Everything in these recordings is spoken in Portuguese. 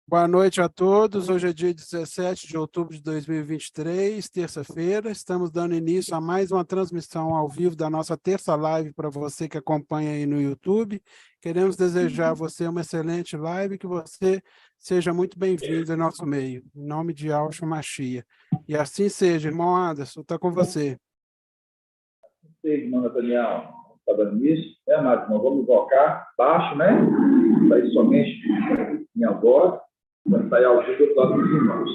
Boa noite a todos. Hoje é dia 17 de outubro de 2023, terça-feira. Estamos dando início a mais uma transmissão ao vivo da nossa terça live para você que acompanha aí no YouTube. Queremos desejar a você uma excelente live e que você seja muito bem-vindo ao nosso meio. Em nome de Yahshua Mashiach. E assim seja, irmão Anderson, está com você. Irmão Nathaniel, está dando isso, né, amado irmão? Vamos invocar baixo, né? Daí somente minha voz, vai sair ao vivo do lado dos irmãos.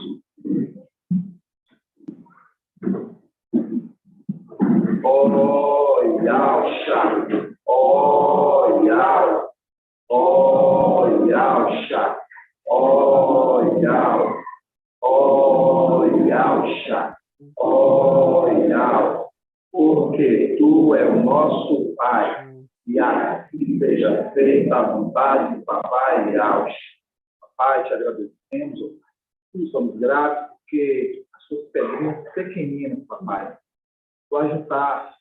Oh, Yahshua, oh, Yahshua, oh, Yahshua, oh, Yahshua, oh, Yahshua, oh, Yahshua. Porque tu é o nosso Pai, e assim seja feita a vontade do Papai Yahshua. Papai, te agradecemos, somos gratos, porque as suas pedrinhas pequeninas, Papai, tu ajudaste.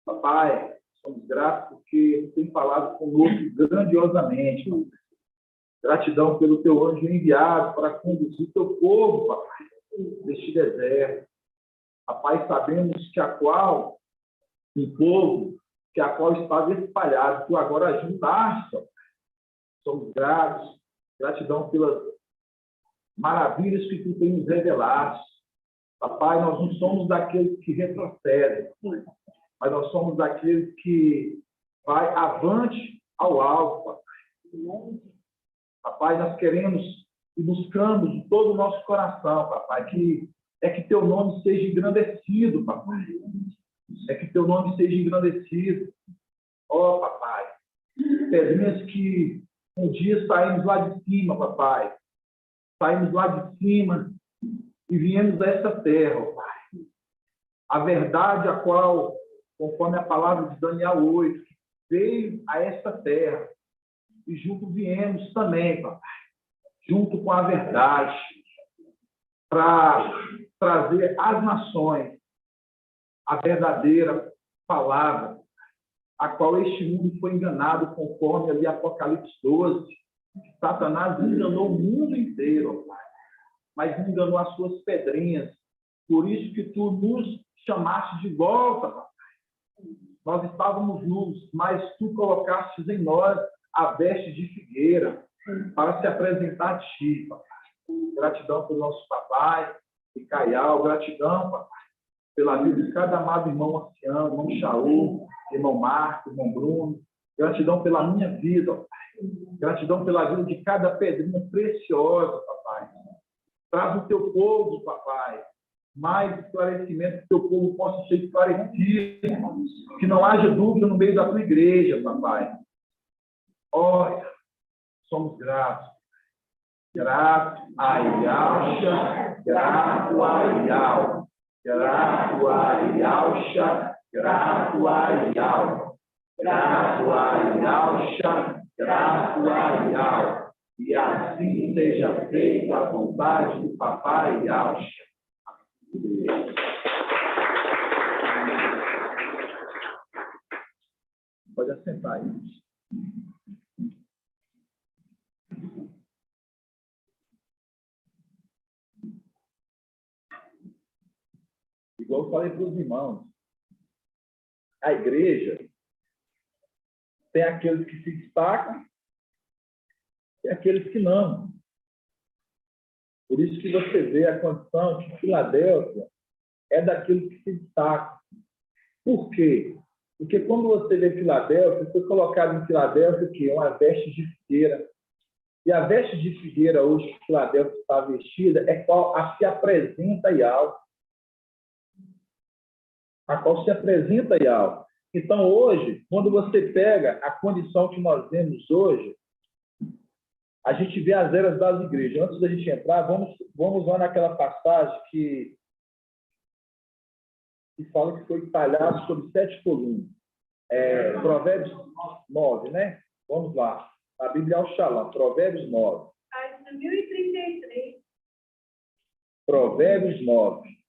Papai, somos gratos porque tu tem falado conosco grandiosamente. Papai. Gratidão pelo teu anjo enviado para conduzir teu povo, Papai, neste deserto. Papai, sabemos que a qual estava espalhado, tu agora ajudaste. Somos gratos, gratidão pelas maravilhas que tu tens nos revelado. Papai, nós não somos daqueles que retrocedem, mas nós somos daqueles que vai avante ao alto, papai. Papai, nós queremos e buscamos de todo o nosso coração, papai, que teu nome seja engrandecido, papai. É que teu nome seja engrandecido. Ó, papai, pedrinhas que um dia saímos lá de cima, papai. Saímos lá de cima e viemos a essa terra, ó, pai. A verdade a qual, conforme a palavra de Daniel 8, veio a esta terra. E junto viemos também, papai. Junto com a verdade. Para trazer às nações a verdadeira palavra, a qual este mundo foi enganado, conforme ali Apocalipse 12. Satanás enganou o mundo inteiro, Pai, mas enganou as suas pedrinhas. Por isso que tu nos chamaste de volta, Pai. Nós estávamos nus, mas tu colocastes em nós a veste de figueira para se apresentar a ti, Pai. Gratidão pelo nosso papai, Micaial, gratidão, papai, pela vida de cada amado irmão ancião, irmão Shaul, irmão Marco, irmão Bruno. Gratidão pela minha vida, papai. Gratidão pela vida de cada pedrinha preciosa, papai. Traz o teu povo, papai, mais esclarecimento, que o teu povo possa ser esclarecido, que não haja dúvida no meio da tua igreja, papai. Olha, somos gratos. Grato a Yahshua, grato a Yahweh, grato a Yahshua, grato a Yahweh, grato a Yahshua, grato a Yahweh. E assim seja feita a vontade do Papai Yahshua. Pode assentar aí. Igual eu falei para os irmãos, a igreja tem aqueles que se destacam e aqueles que não. Por isso que você vê a condição que Filadélfia é daqueles que se destacam. Por quê? Porque quando você vê Filadélfia, foi colocado em Filadélfia o quê? Uma veste de figueira. E a veste de figueira hoje que Filadélfia está vestida é qual a se apresenta Yahweh. A qual se apresenta Yahweh. Então, hoje, quando você pega a condição que nós vemos hoje, a gente vê as eras das igrejas. Antes da gente entrar, vamos lá naquela passagem que fala que foi talhado sobre 7 colunas. Provérbios 9, né? Vamos lá. A Bíblia é o Shalom. Provérbios 9. Página 1033. Provérbios 9.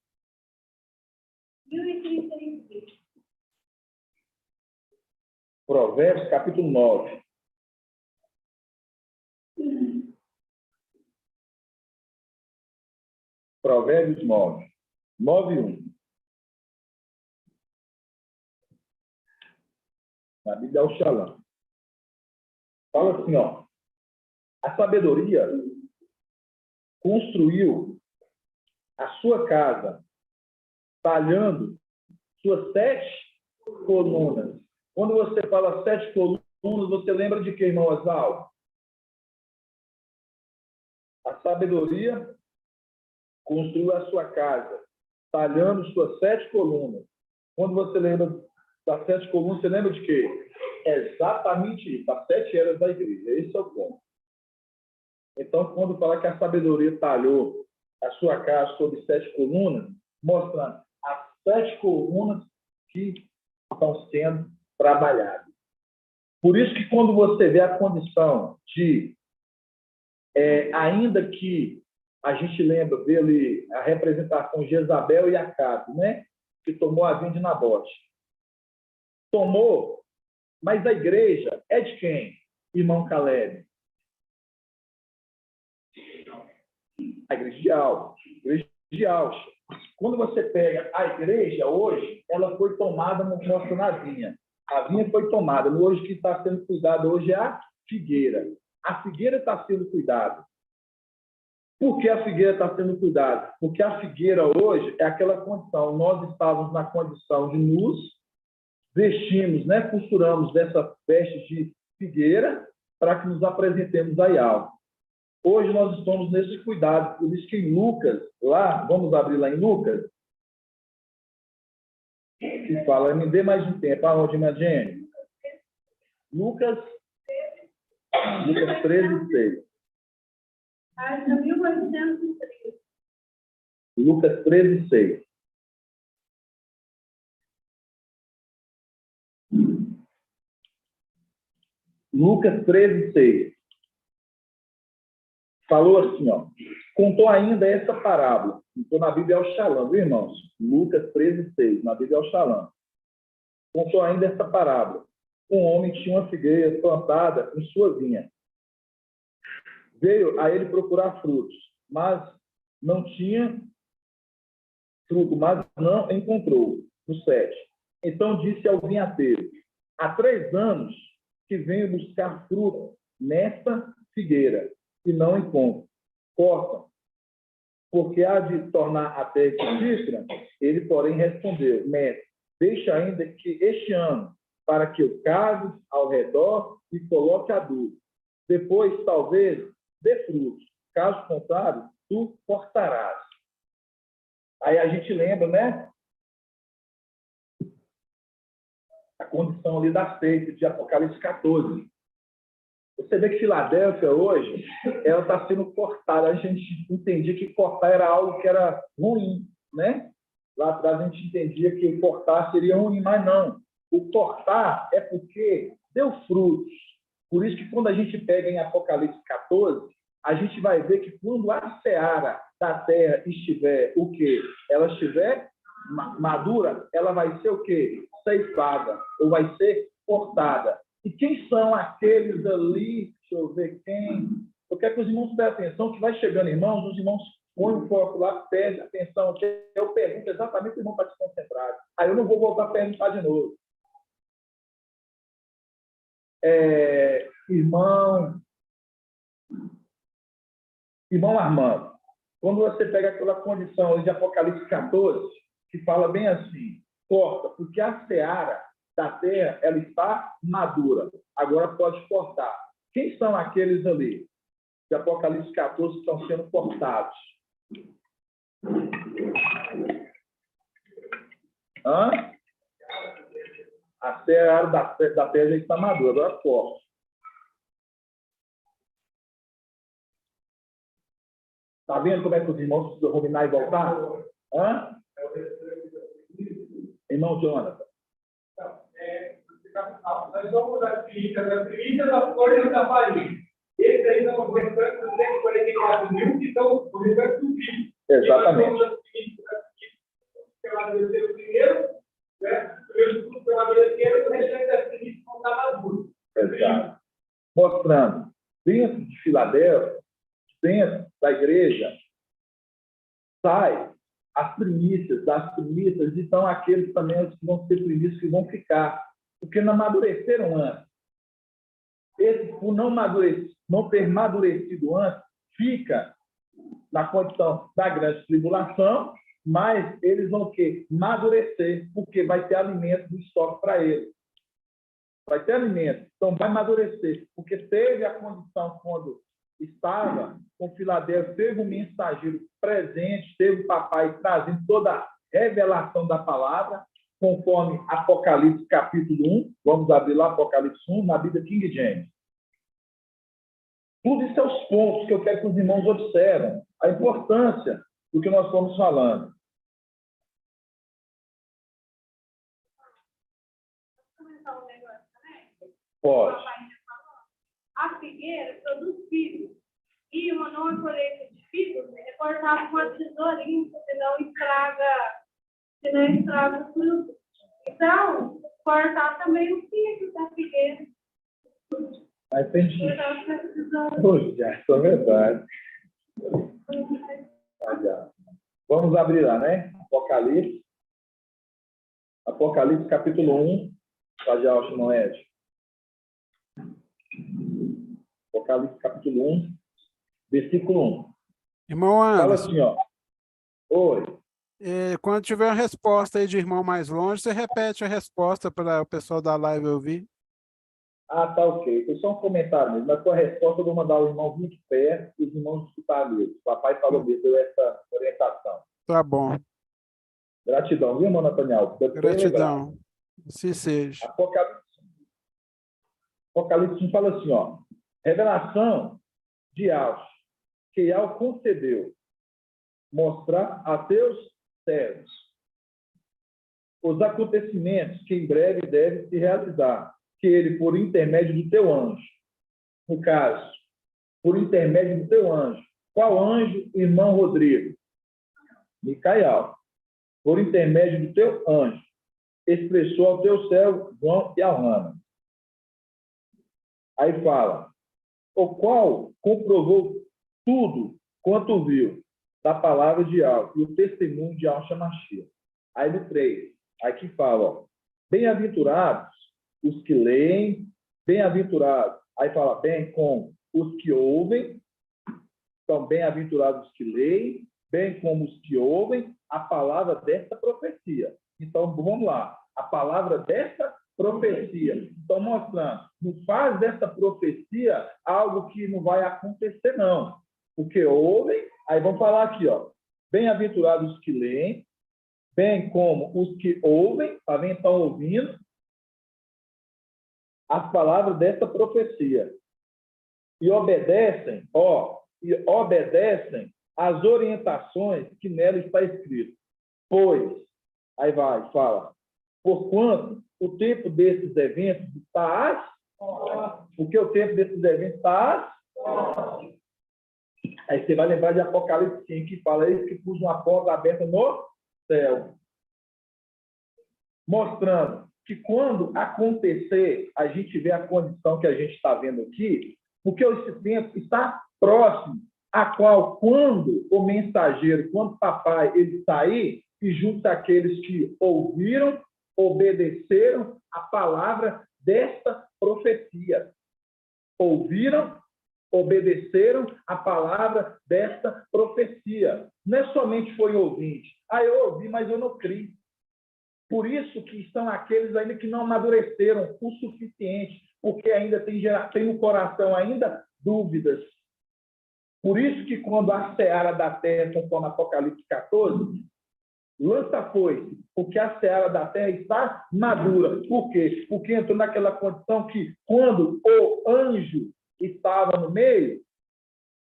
1033. Provérbios, capítulo 9. Provérbios 9, 9:1. Na Bíblia é o Shalom. Fala assim, ó. A sabedoria construiu a sua casa, talhando suas 7 colunas. Quando você fala 7 colunas, você lembra de quem, irmão Oswaldo? A sabedoria construiu a sua casa, talhando suas 7 colunas. Quando você lembra das 7 colunas, você lembra de quê? É exatamente isso, as 7 eras da igreja. Esse é o ponto. Então, quando fala que a sabedoria talhou a sua casa sobre 7 colunas, mostrando as 7 colunas que estão sendo trabalhadas. Por isso que quando você vê a condição de, ainda que a gente lembra dele, a representação de Jezabel e Acabe, né? Que tomou a vinha de Nabote. Tomou, mas a igreja é de quem, irmão Caleb? A igreja de Alves. Igreja de Alves. Quando você pega a igreja hoje, ela foi tomada, mostrando a vinha. A vinha foi tomada. Hoje, o que está sendo cuidado hoje é a figueira. A figueira está sendo cuidada. Por que a figueira está sendo cuidada? Porque a figueira hoje é aquela condição. Nós estávamos na condição de nus, vestimos, né, costuramos dessa veste de figueira para que nos apresentemos a Yahweh. Hoje nós estamos nesse cuidado. Por isso que em Lucas, lá, vamos abrir lá em Lucas, que fala, me dê mais um tempo. Aonde, Imagine? Lucas 13:6. Página 1803. Lucas 13:6. Lucas 13:6. Falou assim, ó. Contou ainda essa parábola. Então, na Bíblia é o Shalom, viu, irmãos? Lucas 13:6. Na Bíblia é o Shalom. Contou ainda essa parábola. Um homem tinha uma figueira plantada em sua vinha. Veio a ele procurar frutos, mas não tinha fruto, mas não encontrou. No 7. Então disse ao vinhateiro: há 3 anos que venho buscar fruto nesta figueira e não encontro. Cortam, porque há de tornar a terra frutífera. Ele, porém, respondeu: mestre, deixa ainda que este ano, para que eu cave ao redor e coloque adubo. Depois, talvez, dê frutos. Caso contrário, tu cortarás. Aí a gente lembra, né? A condição ali da seita de Apocalipse 14. Você vê que Filadélfia hoje, ela está sendo cortada. A gente entendia que cortar era algo que era ruim, né? Lá atrás a gente entendia que cortar seria ruim, mas não. O cortar é porque deu frutos. Por isso que quando a gente pega em Apocalipse 14, a gente vai ver que quando a seara da terra estiver o quê? Ela estiver madura, ela vai ser o quê? Ceifada, ou vai ser cortada. E quem são aqueles ali? Deixa eu ver quem. Eu quero que os irmãos prestem atenção, que vai chegando, irmãos, os irmãos põem o foco lá, prestem atenção, que eu pergunto exatamente o irmão para se concentrar. Aí eu não vou voltar a perguntar de novo. Irmão Armando, quando você pega aquela condição de Apocalipse 14, que fala bem assim, corta, porque a seara da terra, ela está madura. Agora pode cortar. Quem são aqueles ali de Apocalipse 14 que estão sendo cortados? Hã? A seara da terra já está madura, agora corta. Está vendo como é que os irmãos precisam ruminar e voltar? Hã? Irmão Jonathan. Nós vamos das primícias das coisas da farinha. Esse aí são os restantes 244 mil que estão os restantes do filho. Exatamente. E nós vamos das primícias pela terceira primeiro, né? Primeiro fruto pela terceira e o restante das primícias vão estar maduros. Exato. Mostrando, dentro de Filadélfia, dentro da igreja, sai as primícias, das primícias, então aqueles também que vão ser primícias que vão ficar, porque não amadureceram antes. Esse, por não ter amadurecido antes, fica na condição da grande tribulação, mas eles vão o quê? Amadurecer, porque vai ter alimento do estoque para eles. Vai ter alimento, então vai amadurecer, porque teve a condição quando estava com Filadélfia, teve um mensageiro presente, teve o papai trazendo toda a revelação da palavra, conforme Apocalipse capítulo 1, vamos abrir lá Apocalipse 1, na Bíblia King James. Tudo isso são os pontos que eu quero que os irmãos observem, a importância do que nós estamos falando. Comentar um negócio também? Pode. O papai já falou. A figueira produz figos. E uma nova colheita de figos é cortada com uma tesourinha, se não estraga o fruto. Então, cortar também o figo da figueira. Entendi. Puxa, é verdade. Vamos abrir lá, né? Apocalipse. Apocalipse, capítulo 1. Estagiário Simão Ed. Apocalipse, capítulo 1, versículo 1. Irmão Fala Anderson, assim, ó. Oi. quando tiver a resposta aí de irmão mais longe, você repete a resposta para o pessoal da live ouvir. Ah, tá ok. Foi só um comentário mesmo. Mas com a resposta eu vou mandar o irmão vir de pé e os irmãos escutar mesmo. O papai falou mesmo, deu essa orientação. Tá bom. Gratidão, viu, irmão Nathaniel? Gratidão. Assim seja. Apocalipse fala assim, ó. Revelação de Alto, que Al concedeu mostrar a teus servos os acontecimentos que em breve devem se realizar, que ele, por intermédio do teu anjo, no caso, por intermédio do teu anjo. Qual anjo, irmão Rodrigo? Micael. Por intermédio do teu anjo, expressou ao teu servo João e ao Rama. Aí fala, o qual comprovou tudo quanto viu da palavra de Al e o testemunho de Al Shamashia. Aí no 3, aqui fala, ó, bem-aventurados os que leem, bem-aventurados, aí fala, bem com os que ouvem, então, bem-aventurados os que leem, bem como os que ouvem a palavra desta profecia. Então, vamos lá, a palavra desta profecia. Então, mostrando, não faz dessa profecia algo que não vai acontecer, não. Porque ouvem, aí vamos falar aqui, ó, bem-aventurados os que leem, bem como os que ouvem, tá vendo? Estão ouvindo as palavras dessa profecia e obedecem, às orientações que nela está escrito. Pois, aí vai, fala, porquanto o tempo desses eventos está porque o tempo desses eventos está aí você vai lembrar de Apocalipse 5, que fala isso, que pus uma porta aberta no céu. Mostrando que quando acontecer, a gente vê a condição que a gente está vendo aqui, porque esse tempo está próximo, a qual, quando o mensageiro, quando o papai, ele sair, e junto àqueles que ouviram, obedeceram a palavra desta profecia. Ouviram, obedeceram a palavra desta profecia. Não é somente foi ouvinte. Ah, eu ouvi, mas eu não criei. Por isso que estão aqueles ainda que não amadureceram o suficiente, porque ainda tem no coração ainda dúvidas. Por isso que quando a seara da terra, conforme Apocalipse 14, lança foice, porque a seara da terra está madura. Por quê? Porque entrou naquela condição que quando o anjo estava no meio,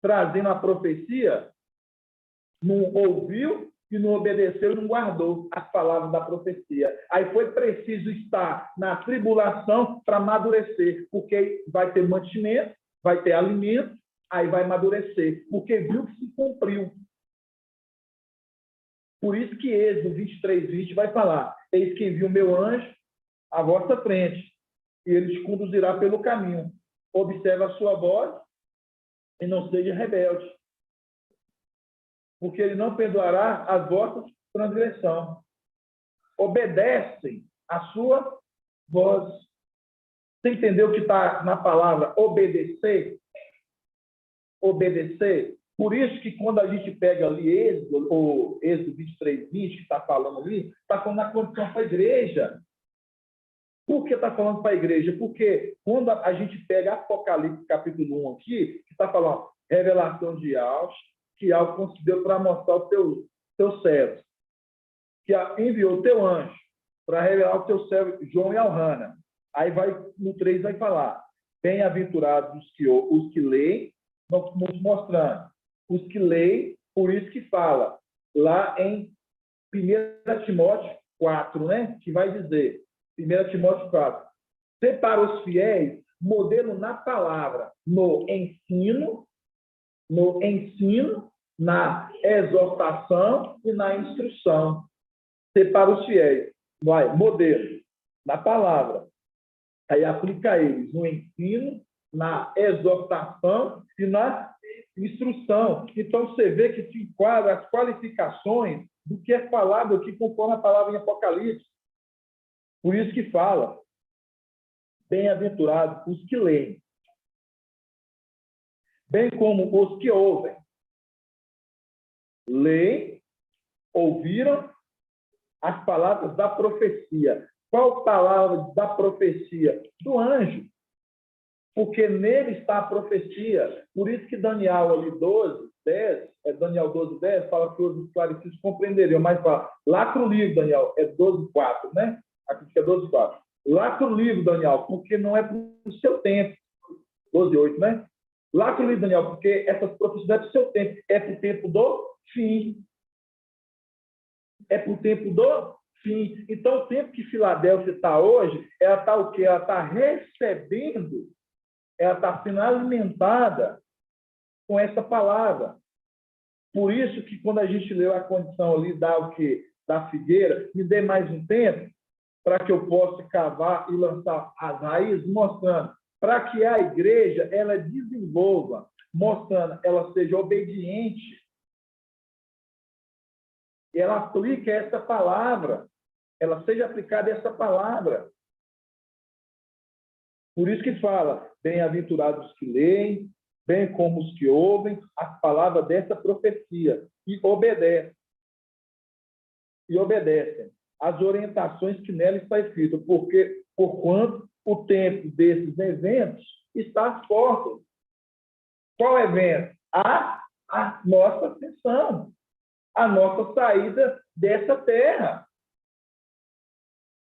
trazendo a profecia, não ouviu e não obedeceu, não guardou as palavras da profecia. Aí foi preciso estar na tribulação para amadurecer, porque vai ter mantimento, vai ter alimento, aí vai amadurecer, porque viu que se cumpriu. Por isso que Êxodo 23:20 vai falar, eis que envia o meu anjo à vossa frente, e ele te conduzirá pelo caminho. Observe a sua voz e não seja rebelde. porque ele não perdoará as vossas transgressões. Obedecem a sua voz. Você entendeu o que está na palavra obedecer? Obedecer. Por isso que quando a gente pega ali Êxodo, ou Êxodo 23, 20, que está falando ali, está falando na condição para a igreja. Por que está falando para a igreja? Porque quando a gente pega Apocalipse capítulo 1 aqui, que está falando revelação de algo, que algo concedeu para mostrar o teu servo, que enviou o teu anjo para revelar o teu servo João e Alhana. Aí no 3 vai falar, bem-aventurados os que leem, nos mostrando, os que leem, por isso que fala, lá em 1 Timóteo 4, né? Que vai dizer, 1 Timóteo 4, ser para os fiéis, modelo na palavra, no ensino, na exortação e na instrução. Ser para os fiéis, modelo na palavra. Aí aplica eles no ensino, na exortação e na instrução. Então, você vê que se enquadra as qualificações do que é falado aqui conforme a palavra em Apocalipse. Por isso que fala, bem-aventurados os que leem, bem como os que ouvem. Leem, ouviram as palavras da profecia. Qual palavra da profecia? Do anjo. Porque nele está a profecia. Por isso que Daniel ali 12, 10, Daniel 12, 10, fala que os esclarecidos compreenderiam, mas fala, lacra o livro, Daniel, é 12, 4, né? Aqui que é 12, 4. Lacra o livro, Daniel, porque não é para o seu tempo. 12, 8, né? Lacra o livro, Daniel, porque essas profecias é para o seu tempo. É para o tempo do fim. É para o tempo do fim. Então, o tempo que Filadélfia está hoje, ela está o quê? Ela está recebendo, ela está sendo alimentada com essa palavra. Por isso que quando a gente leu a condição ali da figueira, me dê mais um tempo para que eu possa cavar e lançar as raízes, mostrando para que a igreja ela desenvolva, mostrando ela seja obediente, ela aplique essa palavra, ela seja aplicada essa palavra. Por isso que fala, bem-aventurados que leem, bem como os que ouvem as palavras dessa profecia e obedecem às orientações que nela está escrito, porque porquanto o tempo desses eventos está às portas. Qual evento? A nossa ascensão, a nossa saída dessa terra.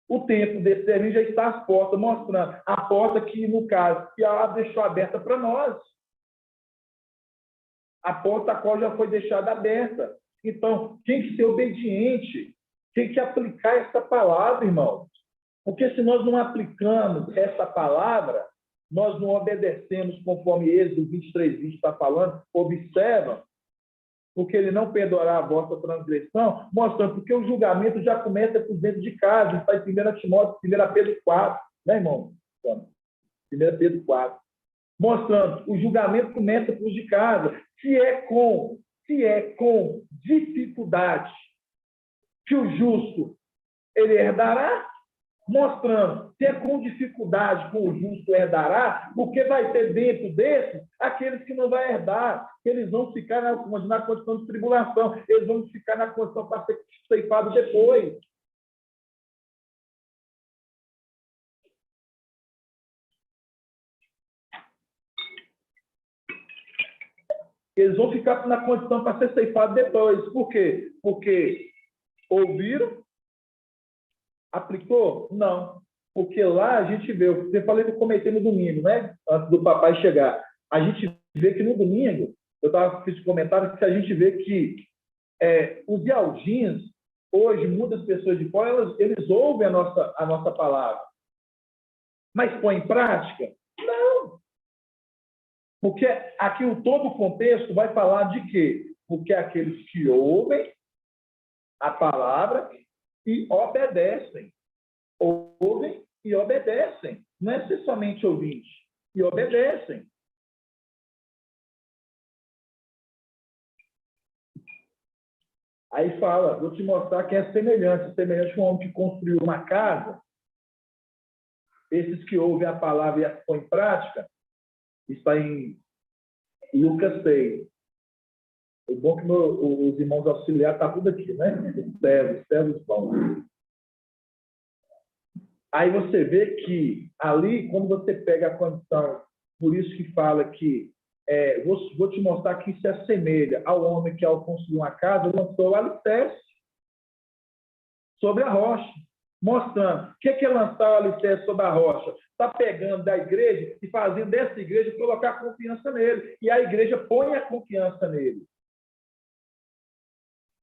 O tempo desse eventos já está às portas, mostrando a porta que, no caso, que ela deixou aberta para nós. A porta a qual já foi deixada aberta. Então, tem que ser obediente, tem que aplicar essa palavra, irmãos. Porque se nós não aplicamos essa palavra, nós não obedecemos conforme Êxodo 23, 20 está falando, observa, porque ele não perdoará a vossa transgressão, mostrando porque o julgamento já começa por dentro de casa, está em 1 Timóteo, 1 Pedro 4, né, irmão? 1 Pedro 4. Mostrando, o julgamento começa por de casa. Se é com dificuldade que o justo ele herdará, mostrando, se é com dificuldade que o justo herdará, porque vai ter dentro desses aqueles que não vão herdar, eles vão ficar na condição de tribulação, eles vão ficar na condição para ser ceifados depois. Eles vão ficar na condição para ser ceifados depois. Por quê? Porque ouviram, aplicou? Não. Porque lá a gente vê, eu falei que eu comentei no domingo, né? Antes do papai chegar. A gente vê que no domingo, fiz um comentário que a gente vê que os Yaldins, hoje, muitas pessoas de fora, eles ouvem a nossa palavra. Mas põe em prática? Não. Porque aqui todo o contexto vai falar de quê? Porque aqueles que ouvem a palavra e obedecem. Ouvem e obedecem. Não é ser somente ouvinte. E obedecem. Aí fala, vou te mostrar que é semelhante a um homem que construiu uma casa. Esses que ouvem a palavra e a põem em prática, está em Lucas 6. O bom que os irmãos auxiliares estão tudo aqui, né? Os servos bons. Aí você vê que ali, quando você pega a condição, por isso que fala que vou te mostrar que isso se assemelha ao homem que, ao construir uma casa, lançou o alicerce sobre a rocha, mostrando o que é lançar o alicerce sobre a rocha. Está pegando da igreja e fazendo dessa igreja colocar confiança nele. E a igreja põe a confiança nele.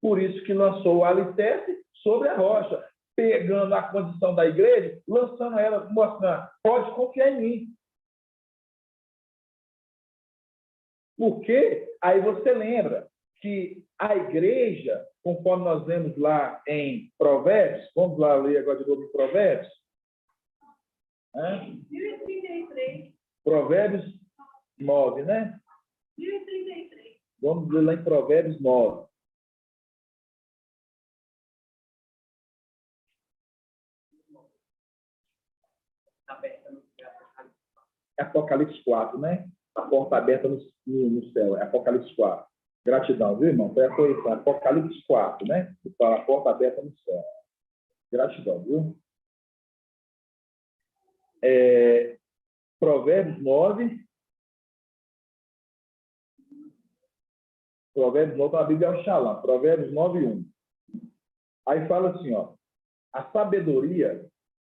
Por isso que lançou o alicerce sobre a rocha, pegando a condição da igreja, lançando ela, mostrando, pode confiar em mim. Porque aí você lembra que a igreja, conforme nós vemos lá em Provérbios, vamos lá ler agora de novo em Provérbios. 1033. Provérbios 9, né? 1033. Vamos ler lá em Provérbios 9. Apocalipse 4, né? A porta aberta no céu. É Apocalipse 4. Gratidão, viu, irmão? Foi a correção. Apocalipse 4, né? A porta aberta no céu. Gratidão, viu? Provérbios 9. Provérbios 9, a Bíblia é o Shalom. Provérbios 9, 1. Aí fala assim, ó. A sabedoria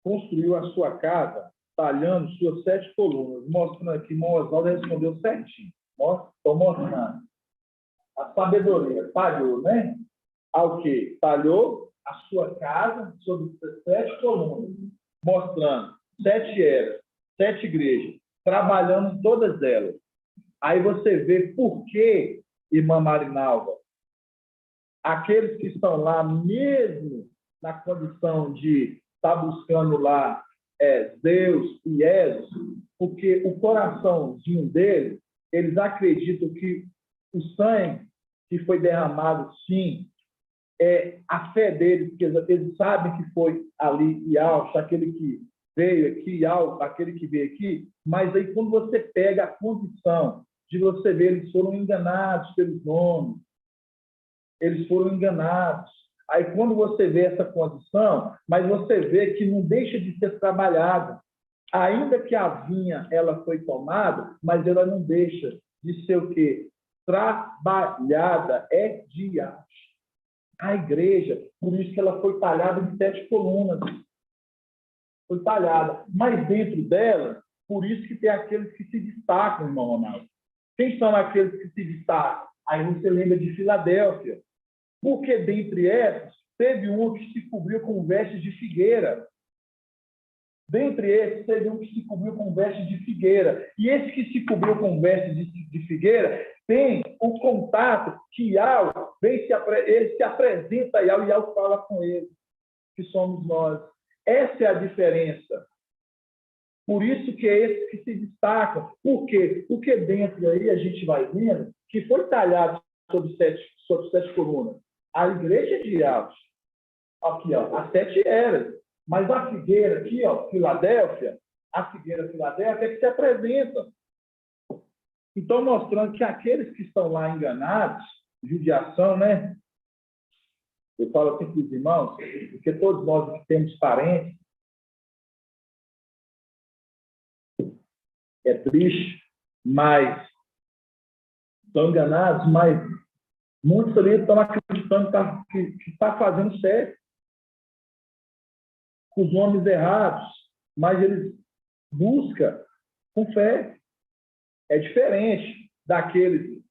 construiu a sua casa talhando suas 7 colunas. Mostrando aqui, irmão Oswaldo respondeu certinho. Estou mostrando. A sabedoria talhou, né? Ao que? Talhou a sua casa sobre 7 colunas. Mostrando 7 eras, 7 igrejas, trabalhando em todas elas. Aí você vê por que, irmã Marinalva, aqueles que estão lá, mesmo na condição de estar buscando lá Deus e Jesus, porque o coraçãozinho deles, eles acreditam que o sangue que foi derramado, sim, a fé deles, porque eles sabem que foi ali e Alto, aquele que veio aqui, Alto, aquele que veio aqui, mas aí quando você pega a condição de você ver, eles foram enganados pelos nomes, eles foram enganados. Aí, quando você vê essa condição, mas você vê que não deixa de ser trabalhado. Ainda que a vinha ela foi tomada, mas ela não deixa de ser o quê? Trabalhada, diária. A igreja, por isso que ela foi talhada em 7 colunas. Foi talhada. Mas dentro dela, por isso que tem aqueles que se destacam, irmão Ronaldo. Quem são aqueles que se destacam? Aí você lembra de Filadélfia. Porque dentre essas, teve um que se cobriu com vestes de figueira. Dentre esses, teve um que se cobriu com vestes de figueira. E esse que se cobriu com vestes de figueira tem o contato que Yahweh ele se apresenta a Yahweh e Yahweh fala com ele, que somos nós. Essa é a diferença. Por isso que é esses que se destacam. Por quê? Porque dentro aí a gente vai vendo que foi talhado sobre 7 colunas. A igreja de Yahweh, aqui, ó, as 7 eras. Mas a figueira aqui, ó, Filadélfia, a figueira Filadélfia é que se apresenta. Então, mostrando que aqueles que estão lá enganados, judiação, né? Eu falo assim para os irmãos, porque todos nós que temos parentes, é triste, mas estão enganados, mas muitos ali estão acreditando que está fazendo certo, com os nomes errados, mas eles buscam com fé. É diferente daqueles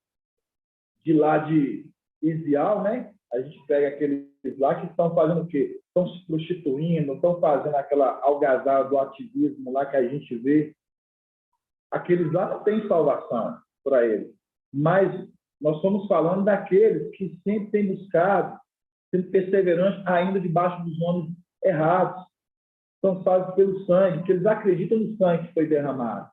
de lá de Isial, né? A gente pega aqueles lá que estão fazendo o quê? Estão se prostituindo, estão fazendo aquela algazarra do ativismo lá que a gente vê. Aqueles lá não têm salvação para eles. Mas nós estamos falando daqueles que sempre têm buscado, sendo perseverantes, ainda debaixo dos nomes errados. São salvos pelo sangue, que eles acreditam no sangue que foi derramado.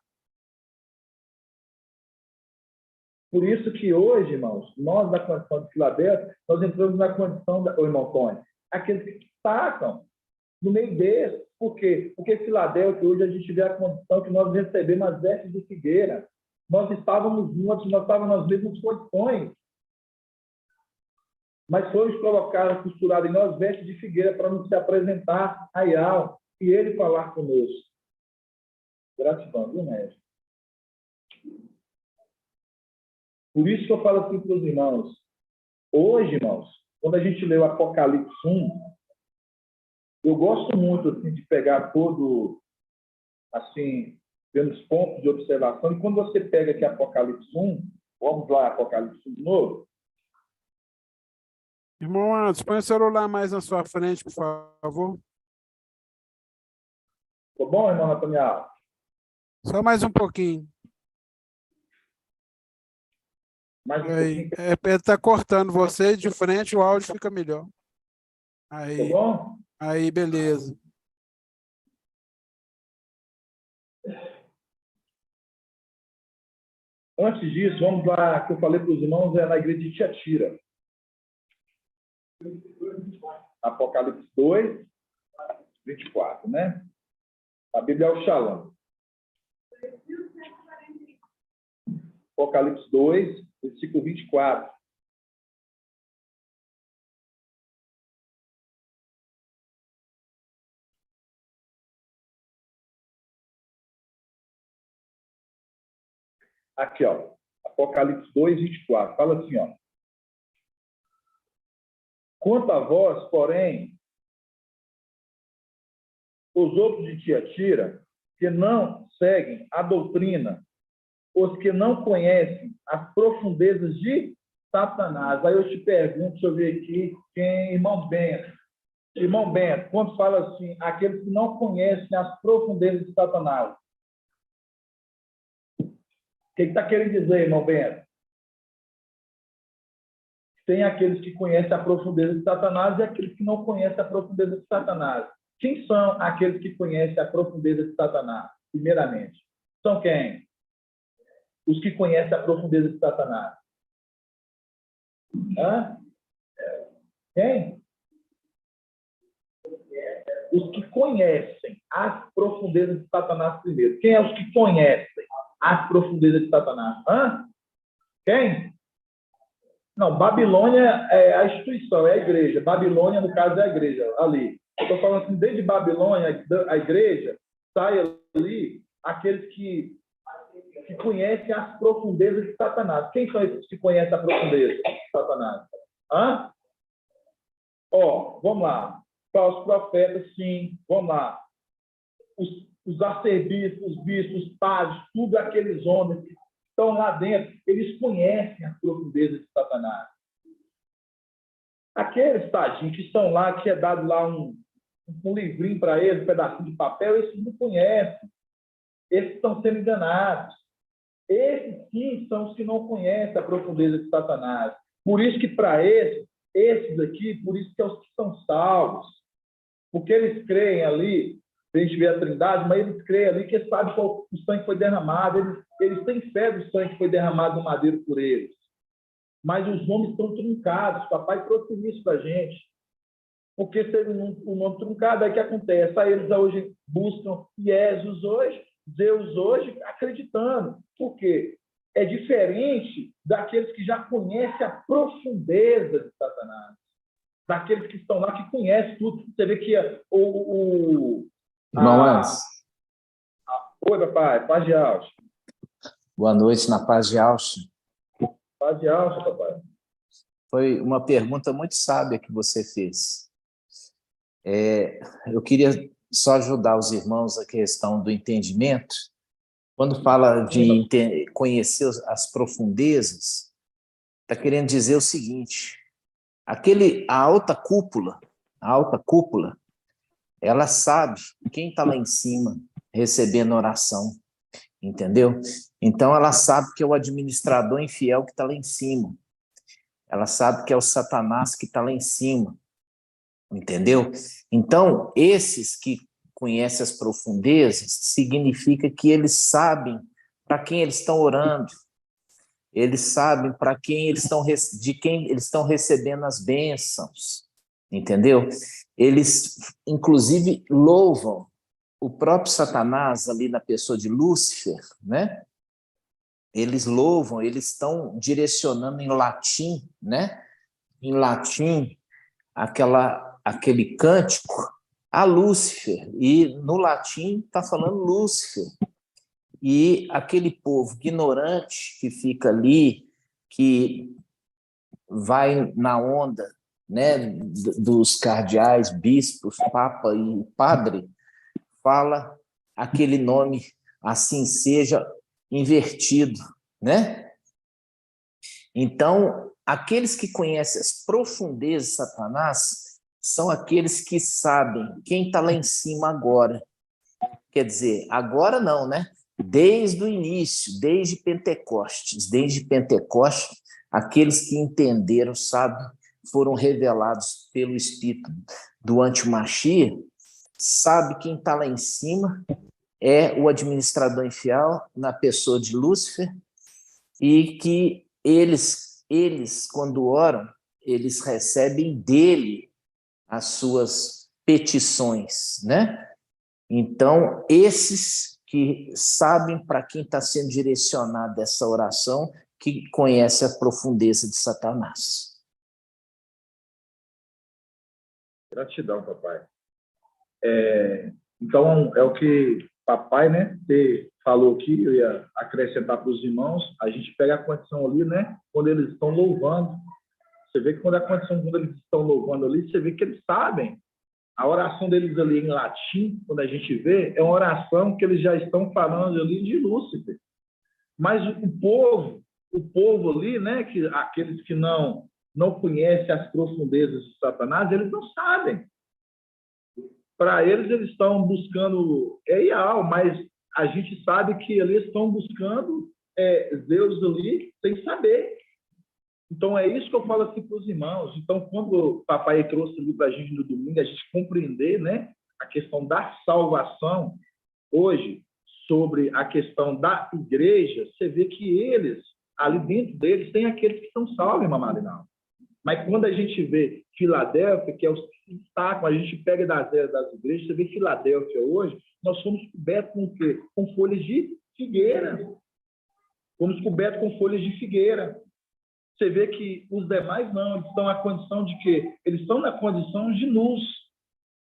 Por isso que hoje, irmãos, nós da condição de Filadélfia, nós entramos na condição, o irmão Tony, aqueles que destacam no meio deles. Por quê? Porque Filadélfia, hoje a gente vê a condição que nós recebemos as vestes de figueira. Nós estávamos juntos, nós estávamos nas mesmas condições. Mas fomos colocados, costurados em nós vestes de figueira para nos se apresentar a Ial e ele falar conosco. Gratidão, viu, médico? Por isso que eu falo assim para os irmãos. Hoje, irmãos, quando a gente lê o Apocalipse 1, eu gosto muito assim, de pegar todo, assim, pelos pontos de observação. E quando você pega aqui Apocalipse 1, vamos lá, Apocalipse 1 de novo. Irmão Anderson, põe o celular mais na sua frente, por favor. Ficou bom, irmão Nathaniel? Só mais um pouquinho. Mais um Aí, pouquinho. ele está cortando você de frente, o áudio fica melhor. Aí, Ficou bom? aí, beleza. Antes disso, vamos lá, que eu falei para os irmãos, é na igreja de Tiatira. Apocalipse 2, 24, né? A Bíblia é o Shalom. Apocalipse 2, versículo 24. Aqui, ó. Apocalipse 2, 24. Fala assim, ó. Quanto a vós, porém, os outros de Tiatira, que não seguem a doutrina, os que não conhecem as profundezas de Satanás. Aí eu te pergunto, deixa eu ver aqui, quem? Irmão Bento. Irmão Bento, quando fala assim, aqueles que não conhecem as profundezas de Satanás. O que está querendo dizer, irmão Bento? Tem aqueles que conhecem a profundeza de Satanás e aqueles que não conhecem a profundeza de Satanás. Quem são aqueles que conhecem a profundeza de Satanás? Primeiramente, são quem? Os que conhecem a profundeza de Satanás. Hã? Quem? Os que conhecem as profundezas de Satanás primeiro. Quem é os que conhecem as profundezas de Satanás? Hã? Quem? Não, Babilônia é a instituição, é a igreja. Babilônia, no caso, é a igreja, ali. Eu estou falando assim, desde Babilônia, a igreja, sai ali aqueles que conhecem as profundezas de Satanás. Quem são esses que conhecem a profundeza de Satanás? Hã? Ó, vamos lá. Para os profetas, sim, vamos lá. Os arcebispos, os bispos, os padres, tudo aqueles homens que estão lá dentro, eles conhecem as profundezas de Satanás. Aqueles tadinhos que estão lá, que é dado lá um livrinho para eles, um pedacinho de papel, esses não conhecem. Esses estão sendo enganados. Esses, sim, são os que não conhecem a profundeza de Satanás. Por isso que, para esses aqui, por isso que é os que são salvos. Porque eles creem ali, a gente vê a Trindade, mas eles creem ali que eles sabem que o sangue foi derramado, eles têm fé do sangue que foi derramado no madeiro por eles. Mas os nomes estão truncados. Papai trouxe isso para a gente. Porque se o nome truncado, aí o que acontece? Aí eles hoje buscam Jesus hoje, Deus hoje, acreditando. Por quê? É diferente daqueles que já conhecem a profundeza de Satanás. Daqueles que estão lá, que conhecem tudo. Você vê que Irmão Anderson. Oi, papai. Paz de Alça. Boa noite, na paz de Alça. Paz de Alça, papai. Foi uma pergunta muito sábia que você fez. Eu queria só ajudar os irmãos a questão do entendimento. Quando fala de conhecer as profundezas, está querendo dizer o seguinte: a alta cúpula, ela sabe quem está lá em cima recebendo oração, entendeu? Então, ela sabe que é o administrador infiel que está lá em cima. Ela sabe que é o Satanás que está lá em cima, entendeu? Então, esses que conhecem as profundezas, significa que eles sabem para quem eles estão orando. eles sabem para quem eles estão, de quem eles estão recebendo as bênçãos, entendeu? Eles, inclusive, louvam o próprio Satanás ali na pessoa de Lúcifer, né? Eles louvam, eles estão direcionando em latim, né? Em latim, aquele cântico a Lúcifer, e no latim está falando Lúcifer. E aquele povo ignorante que fica ali, que vai na onda, né, dos cardeais, bispos, papa e padre, fala aquele nome, assim seja, invertido, né? Então, aqueles que conhecem as profundezas de Satanás são aqueles que sabem quem está lá em cima agora. Quer dizer, agora não, né? Desde o início, desde Pentecostes, aqueles que entenderam, sabe, foram revelados pelo Espírito do Antimachia, sabe quem está lá em cima é o administrador infiel, na pessoa de Lúcifer, e que eles quando oram, eles recebem dele as suas petições, né? Então, esses que sabem para quem está sendo direcionada essa oração, que conhece a profundeza de Satanás. Gratidão, papai. Então, é o que papai, né, falou aqui, eu ia acrescentar para os irmãos, a gente pega a condição ali, né, quando eles estão louvando. Você vê que quando eles estão louvando ali, você vê que eles sabem. A oração deles ali em latim, quando a gente vê, é uma oração que eles já estão falando ali de Lúcifer. Mas o povo ali, né, aqueles que não conhecem as profundezas de Satanás, eles não sabem. Para eles estão buscando Eial, mas a gente sabe que eles estão buscando Deus ali sem saber. Então, é isso que eu falo assim para os irmãos. Então, quando o papai trouxe ali para a gente no domingo, a gente compreender, né, a questão da salvação, hoje, sobre a questão da igreja, você vê que eles, ali dentro deles, tem aqueles que são salvos, irmã Marinal. Mas quando a gente vê Filadélfia, que é os que destacam, a gente pega das igrejas, você vê Filadélfia hoje, nós somos cobertos com o quê? Com folhas de figueira. Fomos cobertos com folhas de figueira. Você vê que os demais não, eles estão na condição de quê? Eles estão na condição de nus.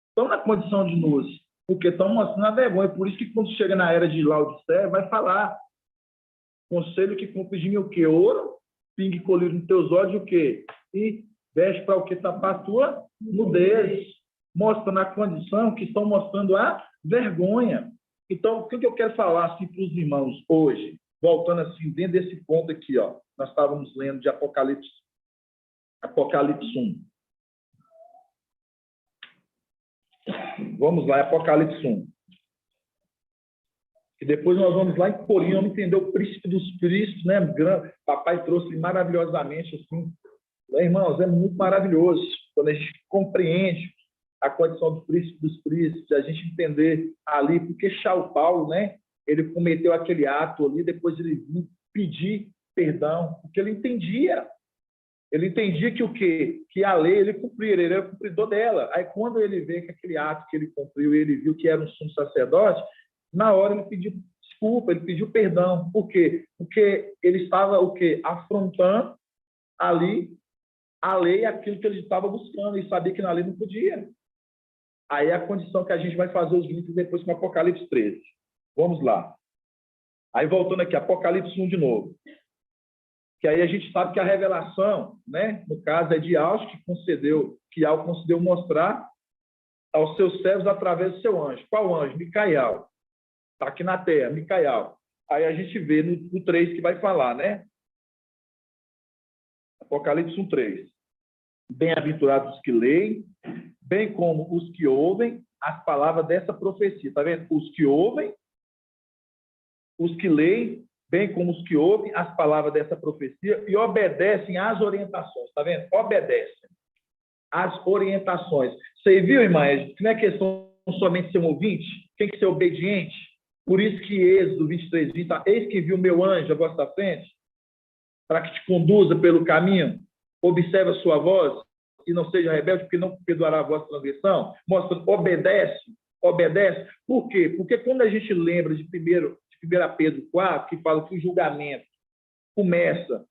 Estão na condição de nus, porque estão mostrando a vergonha. Por isso que quando chega na era de Laodiceia, vai falar, conselho que cumpre de mim o quê? Ouro, pingue colhido nos teus olhos o quê? E veste para o que tapar a tua nudez. Mostra na condição que estão mostrando a vergonha. Então, o que eu quero falar assim, para os irmãos hoje? Voltando assim, dentro desse ponto aqui, ó, nós estávamos lendo de Apocalipse 1. Vamos lá, Apocalipse 1. E depois nós vamos lá em Corinto, vamos entender o príncipe dos príncipes, né? Papai trouxe maravilhosamente, assim, né, irmãos, é muito maravilhoso quando a gente compreende a condição do príncipe dos príncipes, a gente entender ali, porque Paulo, né? Ele cometeu aquele ato ali, depois ele veio pedir perdão, porque ele entendia que o quê? Que a lei ele cumpria, ele era o cumpridor dela. Aí quando ele vê que aquele ato que ele cumpriu, ele viu que era um sumo sacerdote, na hora ele pediu desculpa, ele pediu perdão. Por quê? Porque ele estava o quê? Afrontando ali a lei, aquilo que ele estava buscando, e sabia que na lei não podia. Aí é a condição que a gente vai fazer os links depois com Apocalipse 13. Vamos lá. Aí, voltando aqui, Apocalipse 1 de novo. Que aí a gente sabe que a revelação, né, no caso, é de Al, que Al concedeu mostrar aos seus servos através do seu anjo. Qual anjo? Micael. Está aqui na terra, Micael. Aí a gente vê no 3 que vai falar, né? Apocalipse 1, 3. Bem-aventurados os que leem, bem como os que ouvem as palavras dessa profecia. Está vendo? Os que ouvem, os que leem, bem como os que ouvem as palavras dessa profecia e obedecem às orientações. Está vendo? Obedecem às orientações. Você viu, irmã, que não é questão somente de ser um ouvinte, tem que ser obediente. Por isso que Êxodo 23, 20, eis que viu meu anjo à vossa frente, para que te conduza pelo caminho. Observe a sua voz e não seja rebelde, porque não perdoará a vossa transgressão. Mostra, obedece. Por quê? Porque quando a gente lembra de 1 Pedro 4, que fala que o julgamento começa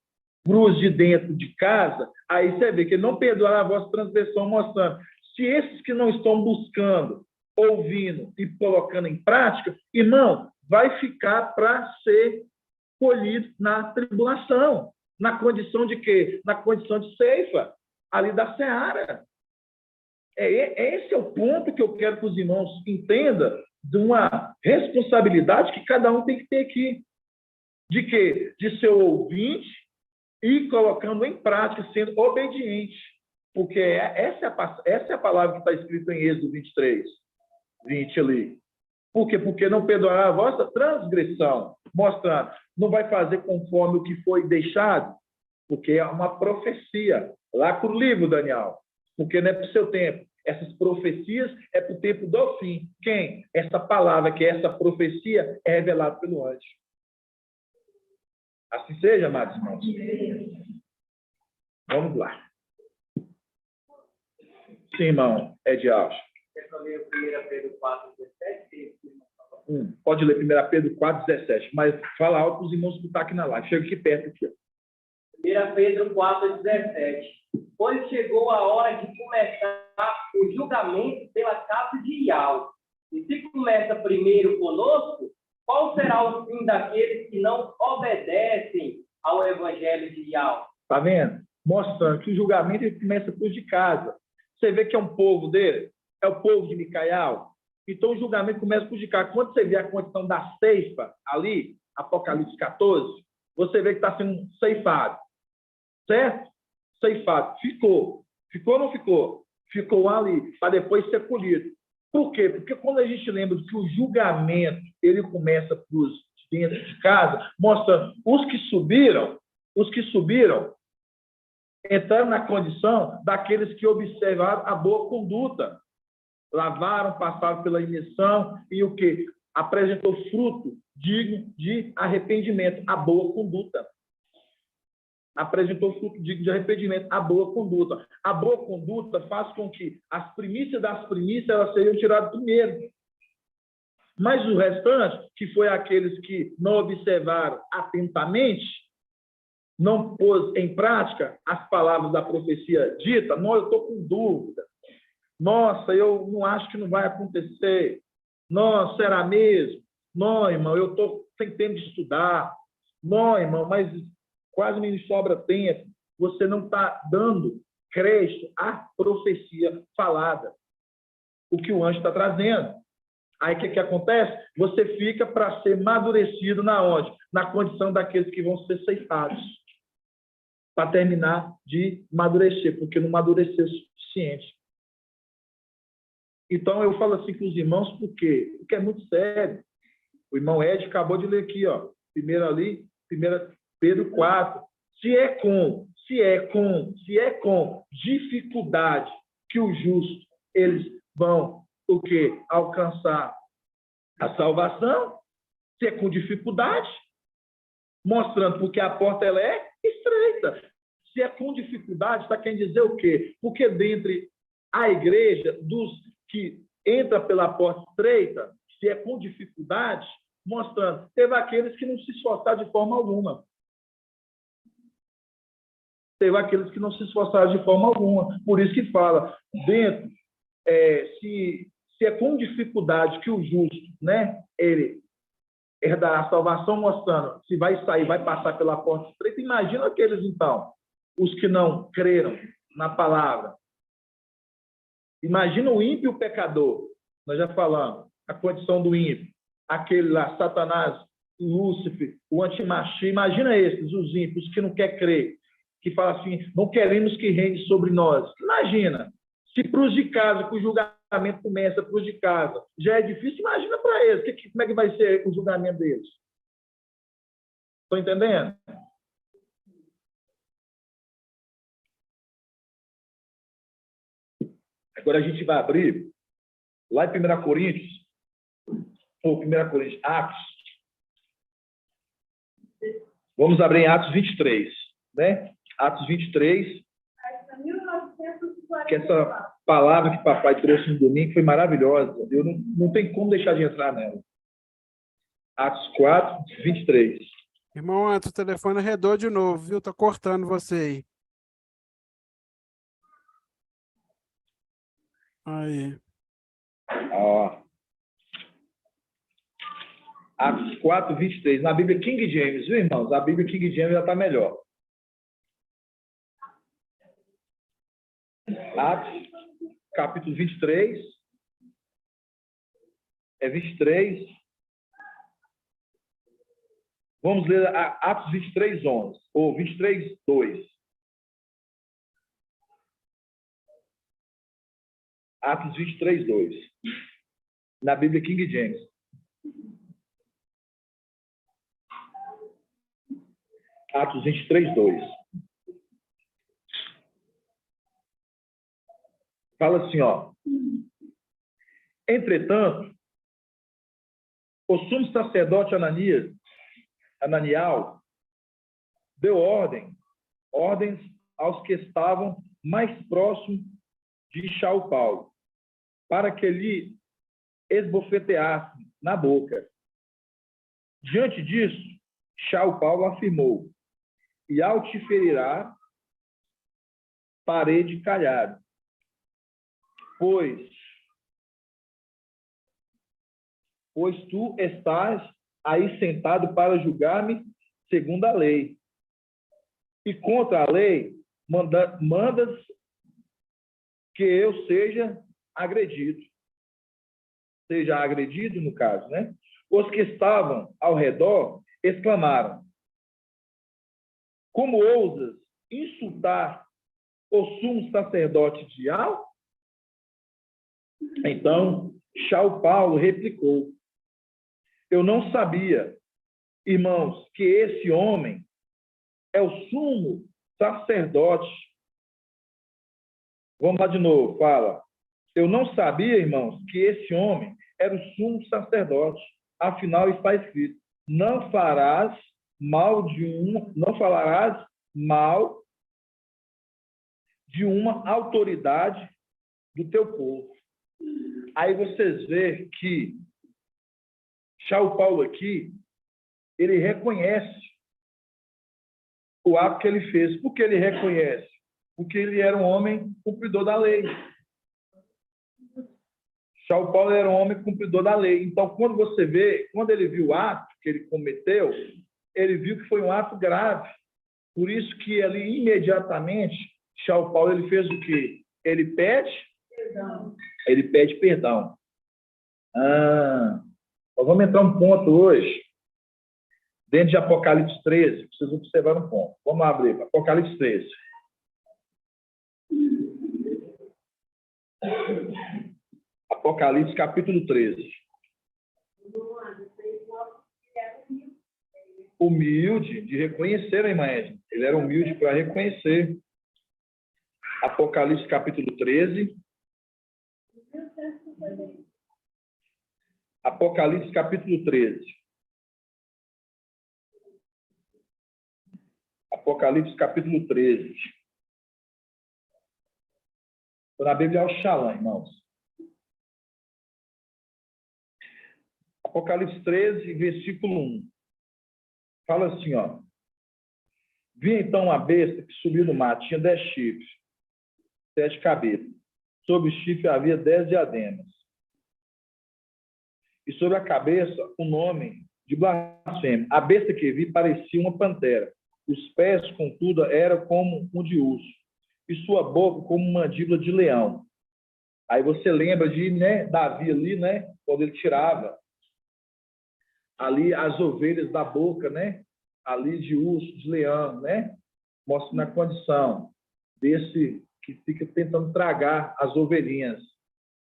cruz de dentro de casa, aí você vê que não perdoará a vossa transgressão, mostrando. Se esses que não estão buscando, ouvindo e colocando em prática, irmão, vai ficar para ser colhido na tribulação. Na condição de quê? Na condição de ceifa, ali da seara. Esse é o ponto que eu quero que os irmãos entendam de uma responsabilidade que cada um tem que ter aqui. De quê? De ser ouvinte e colocando em prática, sendo obediente. Porque essa é a palavra que está escrita em Êxodo 23, 20 ali. Por quê? Porque não perdoará a vossa transgressão. Mostra, não vai fazer conforme o que foi deixado, porque é uma profecia. Lá para o livro, Daniel. Porque não é para o seu tempo. Essas profecias é para o tempo do fim. Quem? Essa palavra, que é essa profecia, é revelada pelo anjo. Assim seja, amados irmãos. Vamos lá. Sim, irmão, Ed Alves. Pode ler 1 Pedro 4,17, mas fala alto para os irmãos que estão aqui na live. Chega aqui perto. Aqui. 1 Pedro 4,17. Pois chegou a hora de começar o julgamento pela casa de Iau. E se começa primeiro conosco, qual será o fim daqueles que não obedecem ao evangelho de Iau? Está vendo? Mostrando que o julgamento ele começa por de casa. Você vê que é um povo dele? É o povo de Micaial? Então, o julgamento começa por de casa. Quando você vê a condição da ceifa ali, Apocalipse 14, você vê que está sendo ceifado. Certo? Ceifado. Ficou. Ficou ou não ficou? Ficou ali, para depois ser colhido. Por quê? Porque quando a gente lembra que o julgamento ele começa por dentro de casa, mostra os que subiram, entraram na condição daqueles que observaram a boa conduta. Lavaram, passaram pela imersão e o que? Apresentou fruto digno de arrependimento, a boa conduta. Apresentou fruto digno de arrependimento, a boa conduta. A boa conduta faz com que as primícias das primícias elas sejam tiradas primeiro. Mas o restante, que foi aqueles que não observaram atentamente, não pôs em prática as palavras da profecia dita, não, eu estou com dúvida. Nossa, eu não acho que não vai acontecer. Não, será mesmo? Não, irmão, eu estou sem tempo de estudar. Não, irmão, mas quase me sobra tempo. Você não está dando crédito à profecia falada. O que o anjo está trazendo. Aí o que acontece? Você fica para ser amadurecido na onde? Na condição daqueles que vão ser ceifados. Para terminar de amadurecer, porque não amadureceu o suficiente. Então, eu falo assim com os irmãos, por quê? Porque é muito sério. O irmão Ed acabou de ler aqui, ó. Primeiro ali, 1 Pedro 4. Se é com dificuldade que os justos, eles vão, o quê? Alcançar a salvação, se é com dificuldade, mostrando porque a porta ela é estreita. Se é com dificuldade, está querendo dizer o quê? Porque dentre a igreja, dos que entra pela porta estreita, se é com dificuldade, mostrando, teve aqueles que não se esforçaram de forma alguma. Teve aqueles que não se esforçaram de forma alguma. Por isso que fala, dentro, se é com dificuldade que o justo, né, ele herdará a salvação, mostrando se vai sair, vai passar pela porta estreita. Imagina aqueles, então, os que não creram na palavra. Imagina o ímpio e o pecador. Nós já falamos, a condição do ímpio. Aquele lá, Satanás, Lúcifer, o antimachia. Imagina esses, os ímpios, que não quer crer, que fala assim, não queremos que reine sobre nós. Imagina, se para os de casa, que o julgamento começa para os de casa, já é difícil, imagina para eles, como é que vai ser o julgamento deles? Estão entendendo? Agora a gente vai abrir lá em 1 Coríntios, Atos. Vamos abrir em Atos 23. né? Atos 23, Essa 1944. que essa palavra que papai trouxe no domingo foi maravilhosa. Eu não tenho como deixar de entrar nela. Atos 4, 23. Irmão Anderson, o telefone arredou de novo, viu? Tá cortando você aí. Aí. Ó. Atos 4, 23. Na Bíblia King James, viu, irmãos? A Bíblia King James já está melhor. Atos, capítulo 23. É 23. Vamos ler Atos 23, 11. Ou 23, 2. Atos 23, 2. Na Bíblia King James. Atos 23, 2. Fala assim, ó. Entretanto, o sumo sacerdote Ananial deu ordens aos que estavam mais próximos de Shaul Paulo, para que lhe esbofeteassem na boca. Diante disso, Shaul Paulo afirmou: e ao te ferirá, parede calhado, pois tu estás aí sentado para julgar-me segundo a lei. E contra a lei, mandas que eu seja agredido. Seja agredido, no caso, né? Os que estavam ao redor exclamaram: como ousas insultar o sumo sacerdote de Al? Então, Shaul Paulo replicou: eu não sabia, irmãos, que esse homem é o sumo sacerdote. Vamos lá de novo, fala. Eu não sabia, irmãos, que esse homem era o sumo sacerdote. Afinal, está escrito: não falarás mal de uma autoridade do teu povo. Aí vocês veem que Shaul Paulo aqui, ele reconhece o ato que ele fez. Por que ele reconhece? Porque ele era um homem cumpridor da lei. Shaul Paulo era um homem cumpridor da lei. Então, quando você vê, quando ele viu o ato que ele cometeu, ele viu que foi um ato grave. Por isso que ali, imediatamente, Shaul Paulo, ele fez o quê? Ele pede perdão. Ele pede perdão. Nós vamos entrar um ponto hoje, dentro de Apocalipse 13, para vocês observarem um ponto. Vamos lá abrir, Apocalipse 13. Apocalipse, capítulo 13. Humilde, de reconhecer a imagem. Ele era humilde para reconhecer. Apocalipse, capítulo 13. Apocalipse, capítulo 13. Apocalipse, capítulo 13. Estou na Bíblia Oxalá, irmãos. Apocalipse 13, versículo 1. Fala assim, ó. Vi então uma besta que subiu do mar, tinha 10 chifres, 7 cabeças. Sobre o chifre havia 10 diademas. E sobre a cabeça o nome de blasfêmia. A besta que vi parecia uma pantera. Os pés, contudo, eram como um de urso. E sua boca como uma mandíbula de leão. Aí você lembra de, né, Davi ali, né, quando ele tirava ali as ovelhas da boca, né, ali de urso, de leão, né, mostrando a condição desse que fica tentando tragar as ovelhinhas.